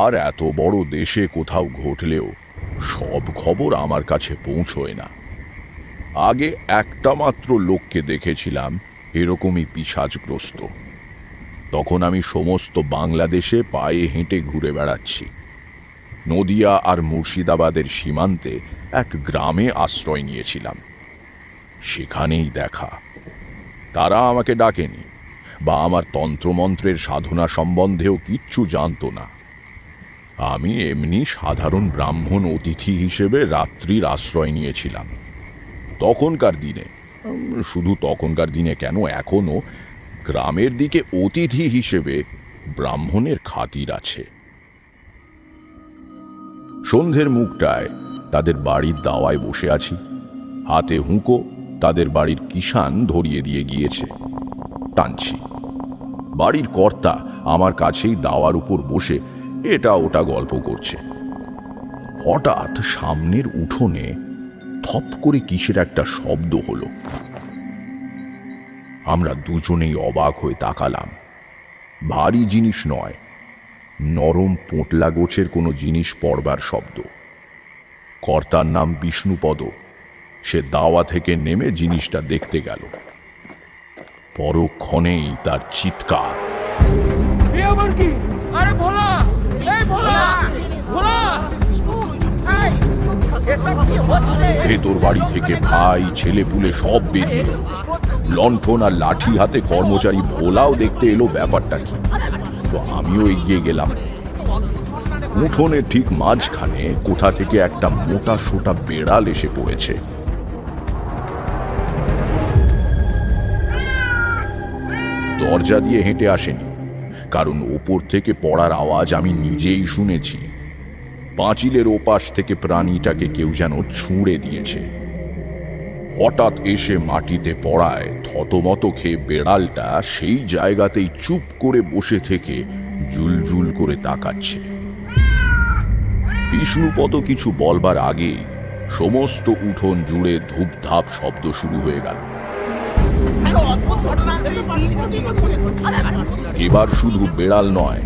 আর এত বড় দেশে কোথাও ঘটলেও সব খবর আমার কাছে পৌঁছয় না। আগে একটা মাত্র লোককে দেখেছিলাম এরকমই পিশাচগ্রস্ত। তখন আমি সমস্ত বাংলাদেশে পায়ে হেঁটে ঘুরে বেড়াচ্ছি। নদিয়া আর মুর্শিদাবাদের সীমান্তে এক গ্রামে আশ্রয় নিয়েছিলাম। সেখানেই দেখা। তারা আমাকে ডাকেনি বা আমার তন্ত্রমন্ত্রের সাধনা সম্বন্ধেও কিচ্ছু জানতো না। আমি এমনি সাধারণ ব্রাহ্মণ অতিথি হিসেবে রাত্রির আশ্রয় নিয়েছিলাম। তখনকার দিনে, শুধু তখনকার দিনে কেন, এখনো গ্রামের দিকে অতিথি হিসেবে ব্রাহ্মণের খাতির আছে। সন্ধ্যের মুখটায় তাদের বাড়ির দাওয়ায় বসে আছি। হাতে হুঁকো তাদের বাড়ির কিষান ধরিয়ে দিয়ে গিয়েছে, টানছি। বাড়ির কর্তা আমার কাছেই দাওয়ার উপর বসে এটা ওটা গল্প করছে। হঠাৎ সামনের উঠোনে থপ করে কিসের একটা শব্দ হলো। আমরা দুজনেই অবাক হয়ে তাকালাম। ভারী জিনিস নয়, নরম পোঁটলা গোছের কোনো জিনিস পড়বার শব্দ। কর্তার নাম বিষ্ণুপদ। সে দাওয়া থেকে নেমে জিনিসটা দেখতে গেল। পরক্ষণেই তার চিৎকার, ভেতর বাড়ি থেকে ভাই ছেলেপুলে সব বেরিয়ে এলো। লণ্ঠন আর লাঠি হাতে কর্মচারী ভোলাও দেখতে এলো ব্যাপারটা কি। তো আমিও এগিয়ে গেলাম। উঠোনের ঠিক মাঝখানে কোথা থেকে একটা মোটা সোটা বেড়াল এসে পড়েছে। দরজা দিয়ে হেঁটে আসেনি, কারণ ওপর থেকে পড়ার আওয়াজ আমি নিজেই শুনেছি। পাঁচিলের ওপাশ থেকে প্রাণীটাকে কেউ যেন ছুঁড়ে দিয়েছে। হঠাৎ এসে মাটিতে পড়ায় থতমত খেয়ে বেড়ালটা সেই জায়গাতেই চুপ করে বসে থেকে জুলজুল করে তাকাচ্ছে। বিষ্ণুপদ কিছু বলবার আগেই সমস্ত উঠোন জুড়ে ধূপধাপ শব্দ শুরু হয়ে গেল। এবার শুধু বেড়াল নয়,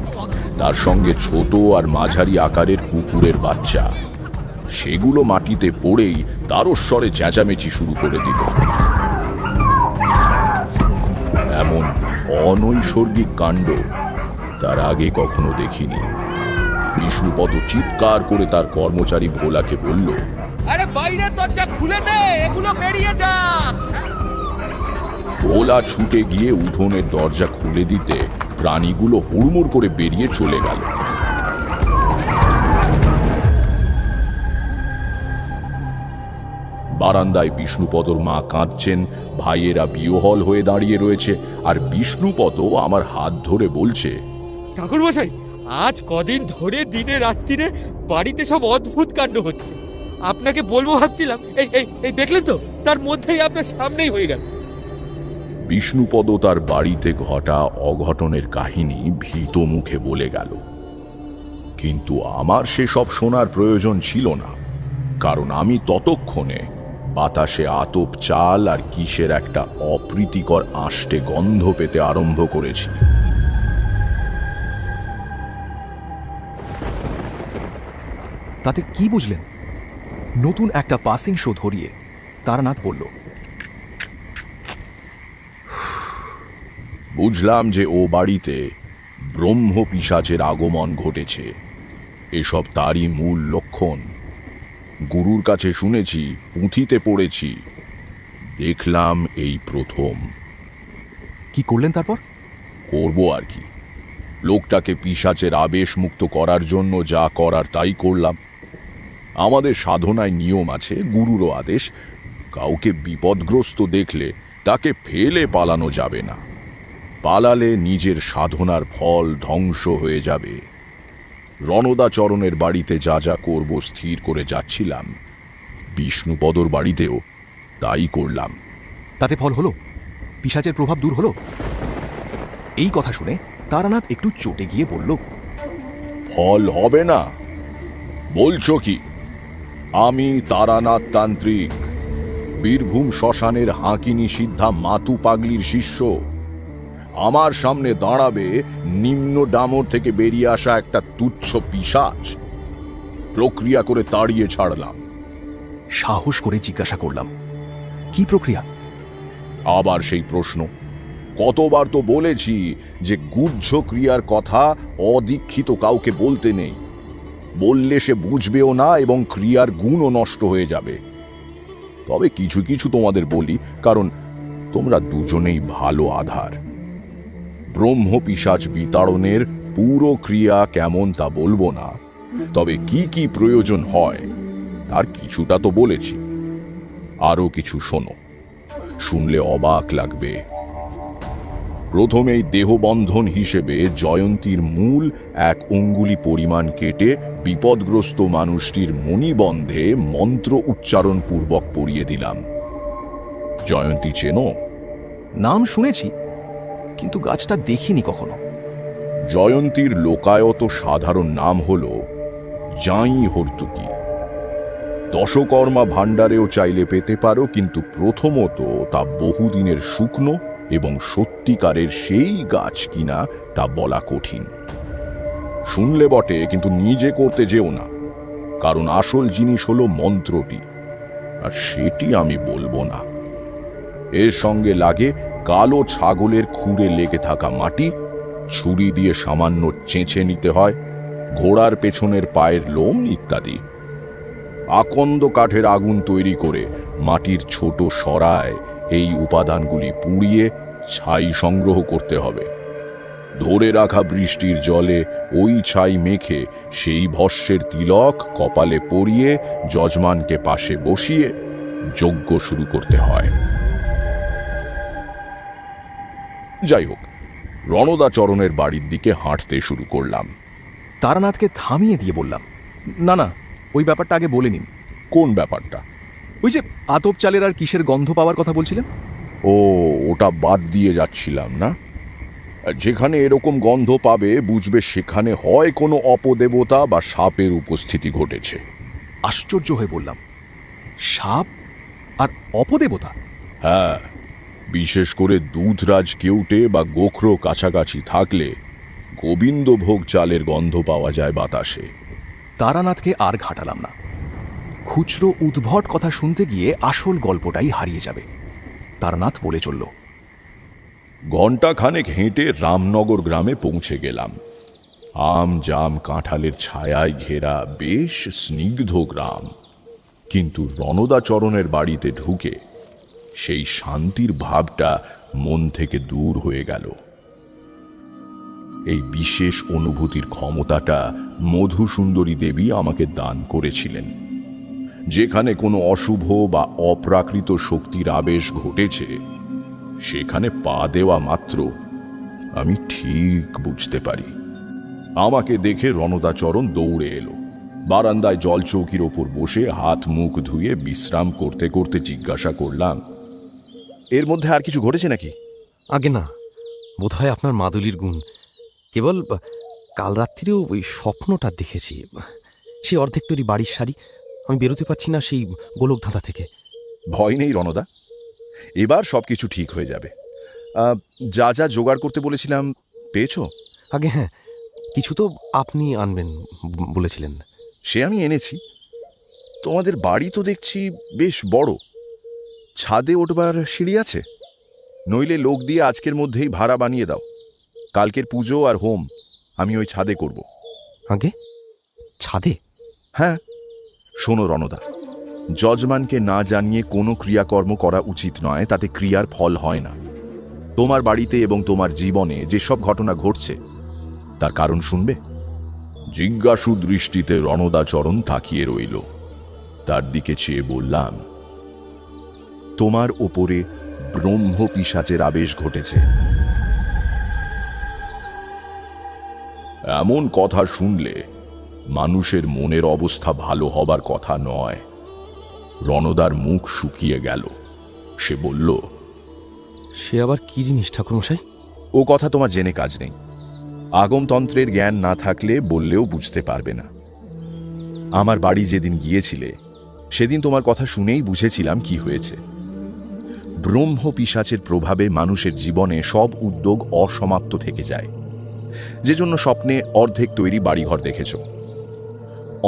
তার সঙ্গে ছোট আর মাঝারি আকারের কুকুরের বাচ্চা। সেগুলো মাটিতে পড়েই তারস্বরে চেঁচামেচি শুরু করে দিল। এমন অনৈসর্গিক কাণ্ড তার আগে কখনো দেখিনি। বিষ্ণুপদ চিৎকার করে তার কর্মচারী ভোলাকে বলল, আরে বাইরে দরজা খুলে দে, এগুলো বেরিয়ে যা। ভোলা ছুটে গিয়ে উঠোনের দরজা খুলে দিতে প্রাণীগুলো হুড়মুড় করে বেরিয়ে চলে গেল। বারান্দায় বিষ্ণুপদর মা কাঁদছেন, ভাইয়েরা বিহ্বল হয়ে দাঁড়িয়ে রয়েছে, আর বিষ্ণুপদ আমার হাত ধরে বলছে, ঠাকুর মশাই, আজ কদিন ধরে দিনে রাত্রিরে বাড়িতে সব অদ্ভুত কাণ্ড হচ্ছে। আপনাকে বলবো ভাবছিলাম, এই এই এই দেখলেন তো, তার মধ্যেই আপনার সামনেই হয়ে গেল। বিষ্ণুপদ তার বাড়িতে ঘটা অঘটনের কাহিনী ভীত মুখে বলে গেল। কিন্তু আমার সেসব শোনার প্রয়োজন ছিল না, কারণ আমি ততক্ষণে বাতাসে আতপ চাল আর কিসের একটা অপ্রীতিকর আষ্টে গন্ধ পেতে আরম্ভ করেছি। তাতে কি বুঝলেন? নতুন একটা পাসিং শো ধরিয়ে তারানাথ বলল, বুঝলাম যে ও বাড়িতে ব্রহ্ম পিশাচের আগমন ঘটেছে। এসব তারই মূল লক্ষণ। গুরুর কাছে শুনেছি, পুঁথিতে পড়েছি, দেখলাম এই প্রথম। কি করলেন তারপর? করব আর কি, লোকটাকে পিশাচের আবেশ মুক্ত করার জন্য যা করার তাই করলাম। আমাদের সাধনায় নিয়ম আছে, গুরুরও আদেশ, কাউকে বিপদগ্রস্ত দেখলে তাকে ফেলে পালানো যাবে না। পালালে নিজের সাধনার ফল ধ্বংস হয়ে যাবে। রণদাচরণের বাড়িতে যা যা করব স্থির করে যাচ্ছিলাম, বিষ্ণুপদর বাড়িতেও তাই করলাম। তাতে ফল হলো? পিশাচের প্রভাব দূর হলো? এই কথা শুনে তারানাথ একটু চটে গিয়ে বলল, ফল হবে না বলছো কি? আমি তারানাথ তান্ত্রিক, বীরভূম শ্মশানের হাঁকিনি সিদ্ধা মাতু পাগলির শিষ্য। আমার সামনে দাঁড়াবে নিম্ন ডামর থেকে বেরিয়ে আসা একটা তুচ্ছ পিশাচ? প্রক্রিয়া করে তাড়িয়ে ছাড়লাম। সাহস করে জিজ্ঞাসা করলাম, কি প্রক্রিয়া? আবার সেই প্রশ্ন। কতবার তো বলেছি যে গুহ্য ক্রিয়ার কথা অদীক্ষিত কাউকে বলতে নেই। বললে সে বুঝবেও না এবং ক্রিয়ার গুণও নষ্ট হয়ে যাবে। তবে কিছু কিছু তোমাদের বলি, কারণ তোমরা দুজনেই ভালো আধার। ব্রহ্ম পিশাচ বিতাড়নের পুরো ক্রিয়া কেমন তা বলবো না, তবে কি কি প্রয়োজন হয় তার কিছুটা তো বলেছি। আরও কিছু শোনো, শুনলে অবাক লাগবে। প্রথমেই দেহবন্ধন হিসেবে জয়ন্তীর মূল 1 অঙ্গুলি পরিমাণ কেটে বিপদগ্রস্ত মানুষটির মণিবন্ধে মন্ত্র উচ্চারণ পূর্বক পরিয়ে দিলাম। জয়ন্তী চেনো? নাম শুনেছি, কিন্তু গাছটা দেখিনি কখনো। জয়ন্তীর লোকায়ত সাধারণ নাম হল জাঁই হর্তুকি। দশকর্মা ভাণ্ডারেও চাইলে পেতে পারো, কিন্তু প্রথমত তা বহুদিনের শুকনো এবং সত্যিকারের সেই গাছ কিনা তা বলা কঠিন। শুনলে বটে, কিন্তু নিজে করতে যেও না, কারণ আসল জিনিস হলো মন্ত্রটি, আর সেটি আমি বলবো না। এর সঙ্গে লাগে কালো ছাগলের খুঁড়ে লেগে থাকা মাটি, ছুরি দিয়ে সামান্য চেঁচে নিতে হয়, ঘোড়ার পেছনের পায়ের লোম ইত্যাদি। আকন্দ কাঠের আগুন তৈরি করে মাটির ছোট সরায় এই উপাদানগুলি পুড়িয়ে ছাই সংগ্রহ করতে হবে। ধরে রাখা বৃষ্টির জলে ওই ছাই মেখে সেই ভস্যের তিলক কপালে পরিয়ে যজমানকে পাশে বসিয়ে যজ্ঞ শুরু করতে হয়। যাই হোক, রণদাচরণের বাড়ির দিকে হাঁটতে শুরু করলাম। তারানাথকে থামিয়ে দিয়ে বললাম, না না, ওই ব্যাপারটা আগে বলে নিন। কোন ব্যাপারটা? ওই যে আতপ চালের আর কিসের গন্ধ পাওয়ার কথা বলছিলেন। ও, ওটা বাদ দিয়ে যাচ্ছিলাম না। যেখানে এরকম গন্ধ পাবে বুঝবে সেখানে হয় কোনো অপদেবতা বা সাপের উপস্থিতি ঘটেছে। আশ্চর্য হয়ে বললাম, সাপ আর অপদেবতা? হ্যাঁ, বিশেষ করে দুধরাজ কেউটে বা গোখরো কাছাকাছি থাকলে গোবিন্দভোগ চালের গন্ধ পাওয়া যায় বাতাসে। তারানাথকে আর ঘাটালাম না। খুচরো উদ্ভট কথা শুনতে গিয়ে আসল গল্পটাই হারিয়ে যাবে। তারানাথ বলে চলল, ঘণ্টাখানেক হেঁটে রামনগর গ্রামে পৌঁছে গেলাম। আম জাম কাঁঠালের ছায়ায় ঘেরা বেশ স্নিগ্ধ গ্রাম, কিন্তু রণদাচরণের বাড়িতে ঢুকে সেই শান্তির ভাবটা মন থেকে দূর হয়ে গেল। এই বিশেষ অনুভূতির ক্ষমতাটা মধুসুন্দরী দেবী আমাকে দান করেছিলেন। যেখানে কোনো অশুভ বা অপ্রাকৃত শক্তির আবেশ ঘটেছে, সেখানে পা দেওয়া মাত্র আমি ঠিক বুঝতে পারি। আমাকে দেখে রণদাচরণ দৌড়ে এলো। বারান্দায় জলচৌকির ওপর বসে হাত মুখ ধুয়ে বিশ্রাম করতে করতে জিজ্ঞাসা করলাম, এর মধ্যে আর কিছু ঘটেছে নাকি? আগে না, বোধহয় আপনার মাদুলির গুণ। কেবল কাল রাত্রিরেও ওই স্বপ্নটা দেখেছি। সে অর্ধেক তৈরি বাড়ির শাড়ি, আমি বেরোতে পারছি না সেই গোলক ধাঁধা থেকে। ভয় নেই রণদা, এবার সবকিছু ঠিক হয়ে যাবে। যা যা জোগাড় করতে বলেছিলাম পেয়েছো? আগে হ্যাঁ, কিছু তো আপনি আনবেন বলেছিলেন। সে আমি এনেছি। তোমাদের বাড়ি তো দেখছি বেশ বড়। ছাদে ওঠবার সিঁড়ি আছে? নইলে লোক দিয়ে আজকের মধ্যেই ভাড়া বানিয়ে দাও। কালকের পুজো আর হোম আমি ওই ছাদে করব। আগে ছাদে? হ্যাঁ, শোনো রণদা, যজমানকে না জানিয়ে কোনো ক্রিয়াকর্ম করা উচিত নয়, তাতে ক্রিয়ার ফল হয় না। তোমার বাড়িতে এবং তোমার জীবনে যেসব ঘটনা ঘটছে তার কারণ শুনবে? জিজ্ঞাসু দৃষ্টিতে রণদাচরণ তাকিয়ে রইল। তার দিকে চেয়ে বললাম, তোমার ওপরে ব্রহ্ম পিশাচের আবেশ ঘটেছে। এমন কথা শুনলে মানুষের মনের অবস্থা ভালো হবার কথা নয়। রণদার মুখ শুকিয়ে গেল। সে বলল, সে আবার কি জিনিস ঠাকুরমশাই? ও কথা তোমার জেনে কাজ নেই। আগমতন্ত্রের জ্ঞান না থাকলে বললেও বুঝতে পারবে না। আমার বাড়ি যেদিন গিয়েছিলে সেদিন তোমার কথা শুনেই বুঝেছিলাম কি হয়েছে। ব্রহ্ম পিশাচের প্রভাবে মানুষের জীবনে সব উদ্যোগ অসমাপ্ত থেকে যায়, যে জন্য স্বপ্নে অর্ধেক তৈরি বাড়িঘর দেখেছ।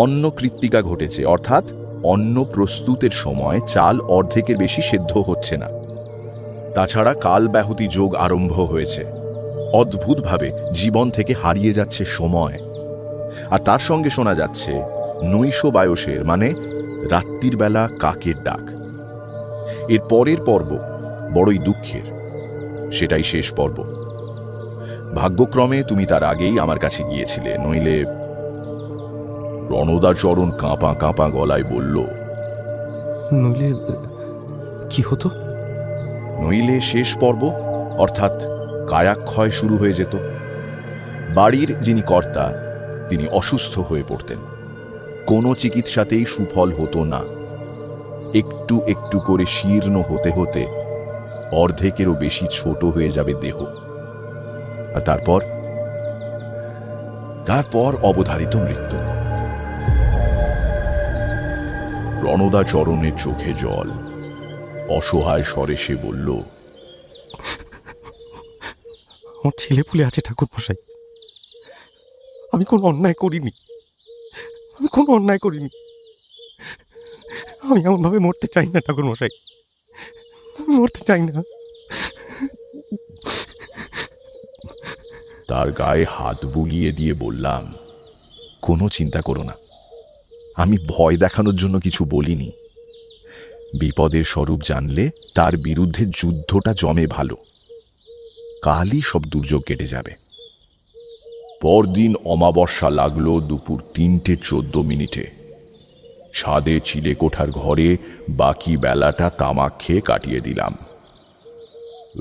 অন্ন কৃত্তিকা ঘটেছে, অর্থাৎ অন্ন প্রস্তুতের সময় চাল অর্ধেকের বেশি সেদ্ধ হচ্ছে না। তাছাড়া কাল ব্যাহতি যোগ আরম্ভ হয়েছে। অদ্ভুতভাবে জীবন থেকে হারিয়ে যাচ্ছে সময়। আর তার সঙ্গে শোনা যাচ্ছে নৈশ বায়সের, মানে রাত্রির বেলা কাকের ডাক। এর পরের পর্ব বড়ই দুঃখের, সেটাই শেষ পর্ব। ভাগ্যক্রমে তুমি তার আগেই আমার কাছে গিয়েছিলে, নইলে। রণদাচরণ কাঁপা কাঁপা গলায় বলল, নইলে কি হতো? নইলে শেষ পর্ব, অর্থাৎ কায়াক্ষয় শুরু হয়ে যেত। বাড়ির যিনি কর্তা তিনি অসুস্থ হয়ে পড়তেন। কোনো চিকিৎসাতেই সুফল হতো না। একটু একটু করে শীর্ণ হতে হতে অর্ধেকেরও বেশি ছোট হয়ে যাবে দেহ। আর তারপর অবধারিত মৃত্যু। রণদাচরণের চোখে জল। অসহায় স্বরে সে বলল, আমার ছেলে পুলে আছে ঠাকুরমশাই। আমি কোনো অন্যায় করিনি। আমি এমনভাবে মরতে চাই না ঠাকুরমশাই, মরতে চাই না। তার গায়ে হাত বুলিয়ে দিয়ে বললাম, কোনো চিন্তা করো না। আমি ভয় দেখানোর জন্য কিছু বলিনি। বিপদের স্বরূপ জানলে তার বিরুদ্ধে যুদ্ধটা জমে ভালো। কালই সব দুর্যোগ কেটে যাবে। পরদিন অমাবস্যা লাগলো দুপুর 3:14। ছাদে চিলেকোঠার ঘরে বাকি বেলাটা তামাক খেয়ে কাটিয়ে দিলাম।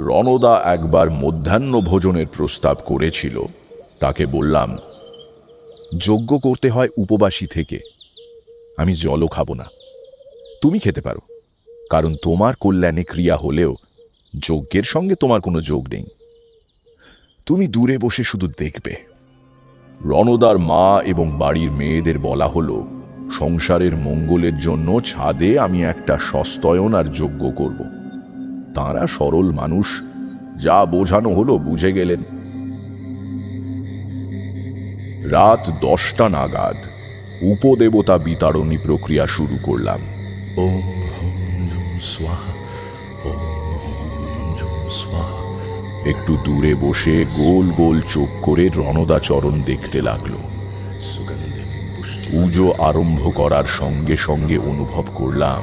রণদা একবার মধ্যাহ্ন ভোজনের প্রস্তাব করেছিল। তাকে বললাম, যজ্ঞ করতে হয় উপবাসী থেকে। আমি জলও খাবো না। তুমি খেতে পারো, কারণ তোমার কল্যাণে ক্রিয়া হলেও যজ্ঞের সঙ্গে তোমার কোনো যোগ নেই। তুমি দূরে বসে শুধু দেখবে। রণদার মা এবং বাড়ির মেয়েদের বলা হলো, সংসারের মঙ্গলের জন্য ছাদে আমি একটা সস্তয়ন আর যজ্ঞ করব। তাঁরা সরল মানুষ, যা বোঝানো হলো বুঝে গেলেন। রাত 10টা নাগাদ উপদেবতা বিতাড়নী প্রক্রিয়া শুরু করলাম। ওম হম জুম স্বাহা, ওম হম জুম স্বাহা। একটু দূরে বসে গোল গোল চোখ করে রণদাচরণ দেখতে লাগলো। পুজো আরম্ভ করার সঙ্গে সঙ্গে অনুভব করলাম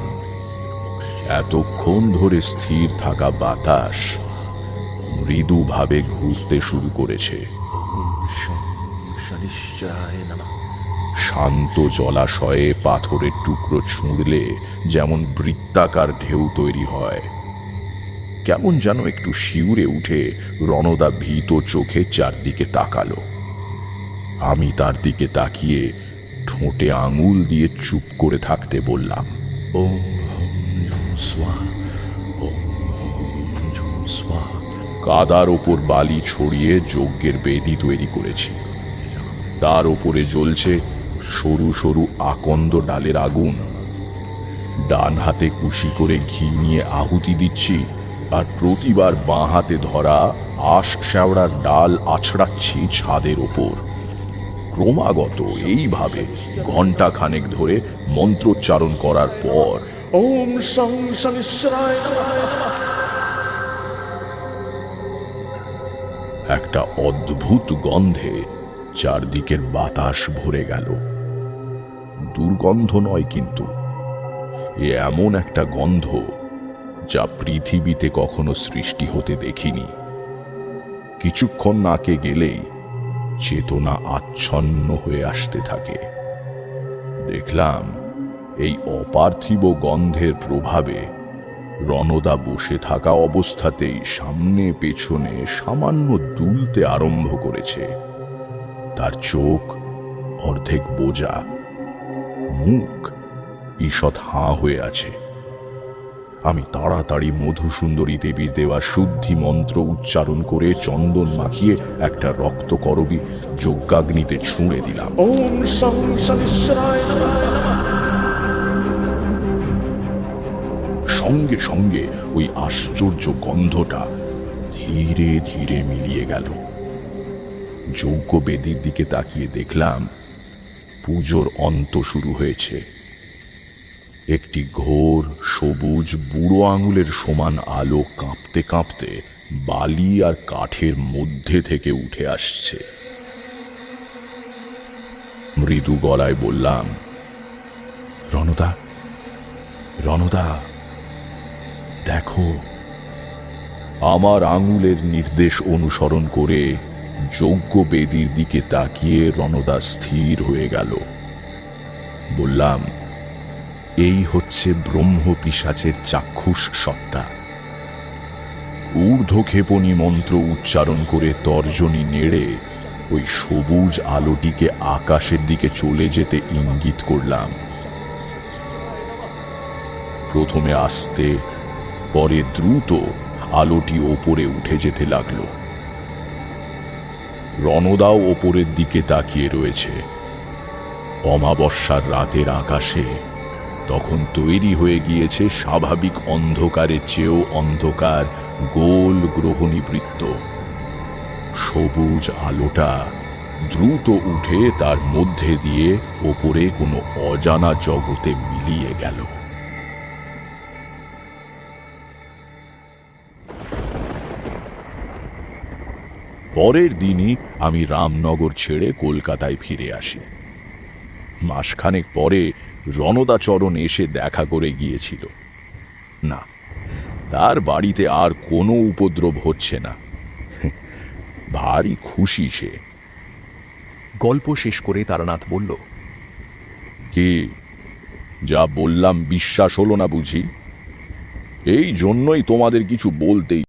এতক্ষণ ধরে স্থির থাকা বাতাস মৃদুভাবে ঘুরতে শুরু করেছে। শান্ত জলাশয়ে পাথরের টুকরো ছুঁড়লে যেমন বৃত্তাকার ঢেউ তৈরি হয়, কেমন যেন একটু শিউরে উঠে রণদা ভীত চোখে চারদিকে তাকালো। আমি তার দিকে তাকিয়ে ঠোঁটে আঙুল দিয়ে চুপ করে থাকতে বললাম, ওম হম জুম স্বাহা, ওম হম জুম স্বাহা। কাদার ওপর বালি ছড়িয়ে যজ্ঞের বেদি তৈরি করেছি। তার ওপরে জ্বলছে সরু সরু আকন্দ ডালের আগুন। ডান হাতে কুশি করে ঘি নিয়ে আহুতি দিচ্ছি, আর প্রতিবার বাঁ হাতে ধরা আশ শ্যাওড়ার ডাল আছড়াচ্ছি ছাদের ওপর। ক্রমাগত এইভাবে ঘণ্টা খানেক ধরে মন্ত্রোচ্চারণ করার পর ওম শং শনিশ্চরায় একটা অদ্ভুত গন্ধে চারদিকের বাতাস ভরে গেল। দুর্গন্ধ নয়, কিন্তু এ এমন একটা গন্ধ যা পৃথিবীতে কখনো সৃষ্টি হতে দেখিনি। কিছুক্ষণ নাকে গেলেই চেতনা আচ্ছন্ন হয়ে আসতে থাকে। দেখলাম এই অপার্থিব গন্ধের প্রভাবে রণদা বসে থাকা অবস্থাতেই সামনে পেছনে সামান্য দুলতে আরম্ভ করেছে। তার চোখ অর্ধেক বোজা, মুখ ঈষৎ হাঁ হয়ে আছে। আমি তাড়াতাড়ি মধুসুন্দরী দেবীর দেওয়া শুদ্ধি মন্ত্র উচ্চারণ করে চন্দন মাখিয়ে একটা রক্তকরবী যজ্ঞাগ্নিতে ছুঁড়ে দিলাম। সঙ্গে সঙ্গে ওই আশ্চর্য গন্ধটা ধীরে ধীরে মিলিয়ে গেল। যজ্ঞ বেদির দিকে তাকিয়ে দেখলাম পুজোর অন্ত শুরু হয়েছে। একটি ঘোর সবুজ বুড়ো আঙুলের সমান আলো কাঁপতে কাঁপতে বালি আর কাঠের মধ্যে থেকে উঠে আসছে। মৃদু গলায় বললাম, রণদা, রণদা, দেখো। আমার আঙুলের নির্দেশ অনুসরণ করে যজ্ঞ বেদির দিকে তাকিয়ে রণদা স্থির হয়ে গেল। বললাম, এই হচ্ছে ব্রহ্ম পিশাচের চাক্ষুষ সত্তা। ঊর্ধ্বক্ষেপণী মন্ত্র উচ্চারণ করে তর্জনী নেড়ে ওই সবুজ আলোটিকে আকাশের দিকে চলে যেতে ইঙ্গিত করলাম। প্রথমে আস্তে, পরে দ্রুত আলোটি ওপরে উঠে যেতে লাগলো। রণদাও ওপরের দিকে তাকিয়ে রয়েছে। অমাবস্যার রাতের আকাশে তখন তৈরি হয়ে গিয়েছে স্বাভাবিক অন্ধকারের চেয়েও অন্ধকার গোল গ্রহণী বৃত্ত। সবুজ আলোটা দ্রুত উঠে তার মধ্যে দিয়ে ওপরে কোনো অজানা জগতে মিলিয়ে গেল। পরের দিনই আমি রামনগর ছেড়ে কলকাতায় ফিরে আসি। মাসখানেক পরে রণদাচরণ এসে দেখা করে গিয়েছিল। না, তার বাড়িতে আর কোনো উপদ্রব হচ্ছে না। ভারী খুশি সে। গল্প শেষ করে তারানাথ বলল, কি, যা বললাম বিশ্বাস হলো না বুঝি? এই জন্যই তোমাদের কিছু বলতেই